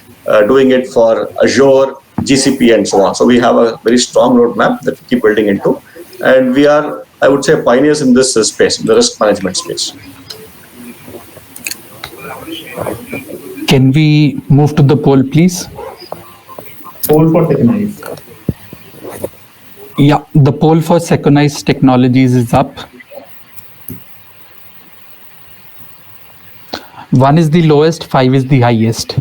doing it for Azure, GCP, and so on. So we have a very strong roadmap that we keep building into. And we are, I would say, pioneers in this space, in the risk management space. Can we move to the poll, please? Poll for Technize. Yeah, the poll for Seconize Technologies is up. 1 is the lowest, 5 is the highest.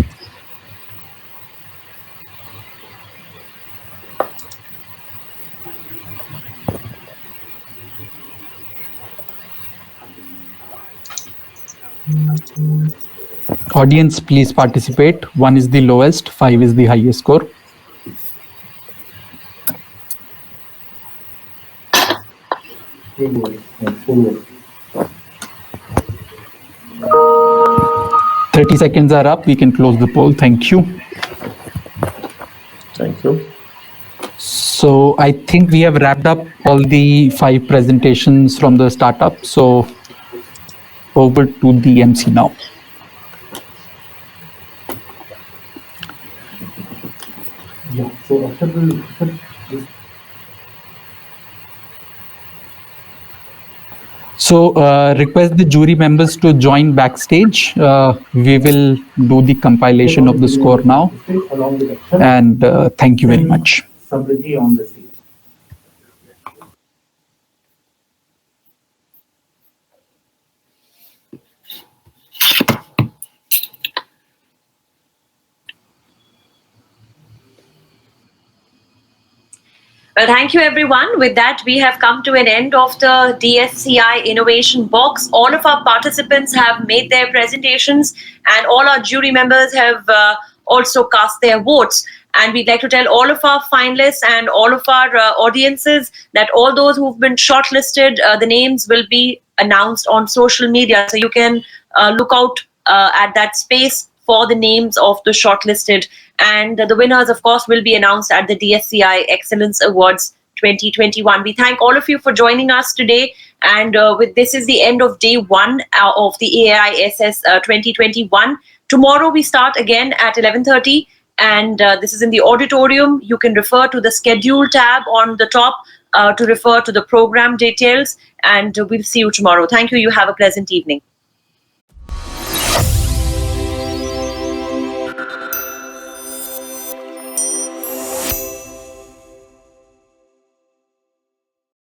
Audience, please participate. 1 is the lowest, 5 is the highest score. Forward. 30 seconds are up. We can close the poll. Thank you. Thank you. So I think we have wrapped up all the 5 presentations from the startup. So over to the MC now. Yeah. So after this. So request the jury members to join backstage. We will do the compilation of the score now. And thank you very much. Samriddhi on the stage. Well, thank you, everyone. With that, we have come to an end of the DSCI Innovation Box. All of our participants have made their presentations, and all our jury members have also cast their votes. And we'd like to tell all of our finalists and all of our audiences that all those who've been shortlisted, the names will be announced on social media. So you can look out at that space for the names of the shortlisted. And the winners, of course, will be announced at the DSCI Excellence Awards 2021. We thank all of you for joining us today. And with this is the end of day 1 of the AISS 2021. Tomorrow we start again at 11:30. And this is in the auditorium. You can refer to the schedule tab on the top to refer to the program details. And we'll see you tomorrow. Thank you. You have a pleasant evening.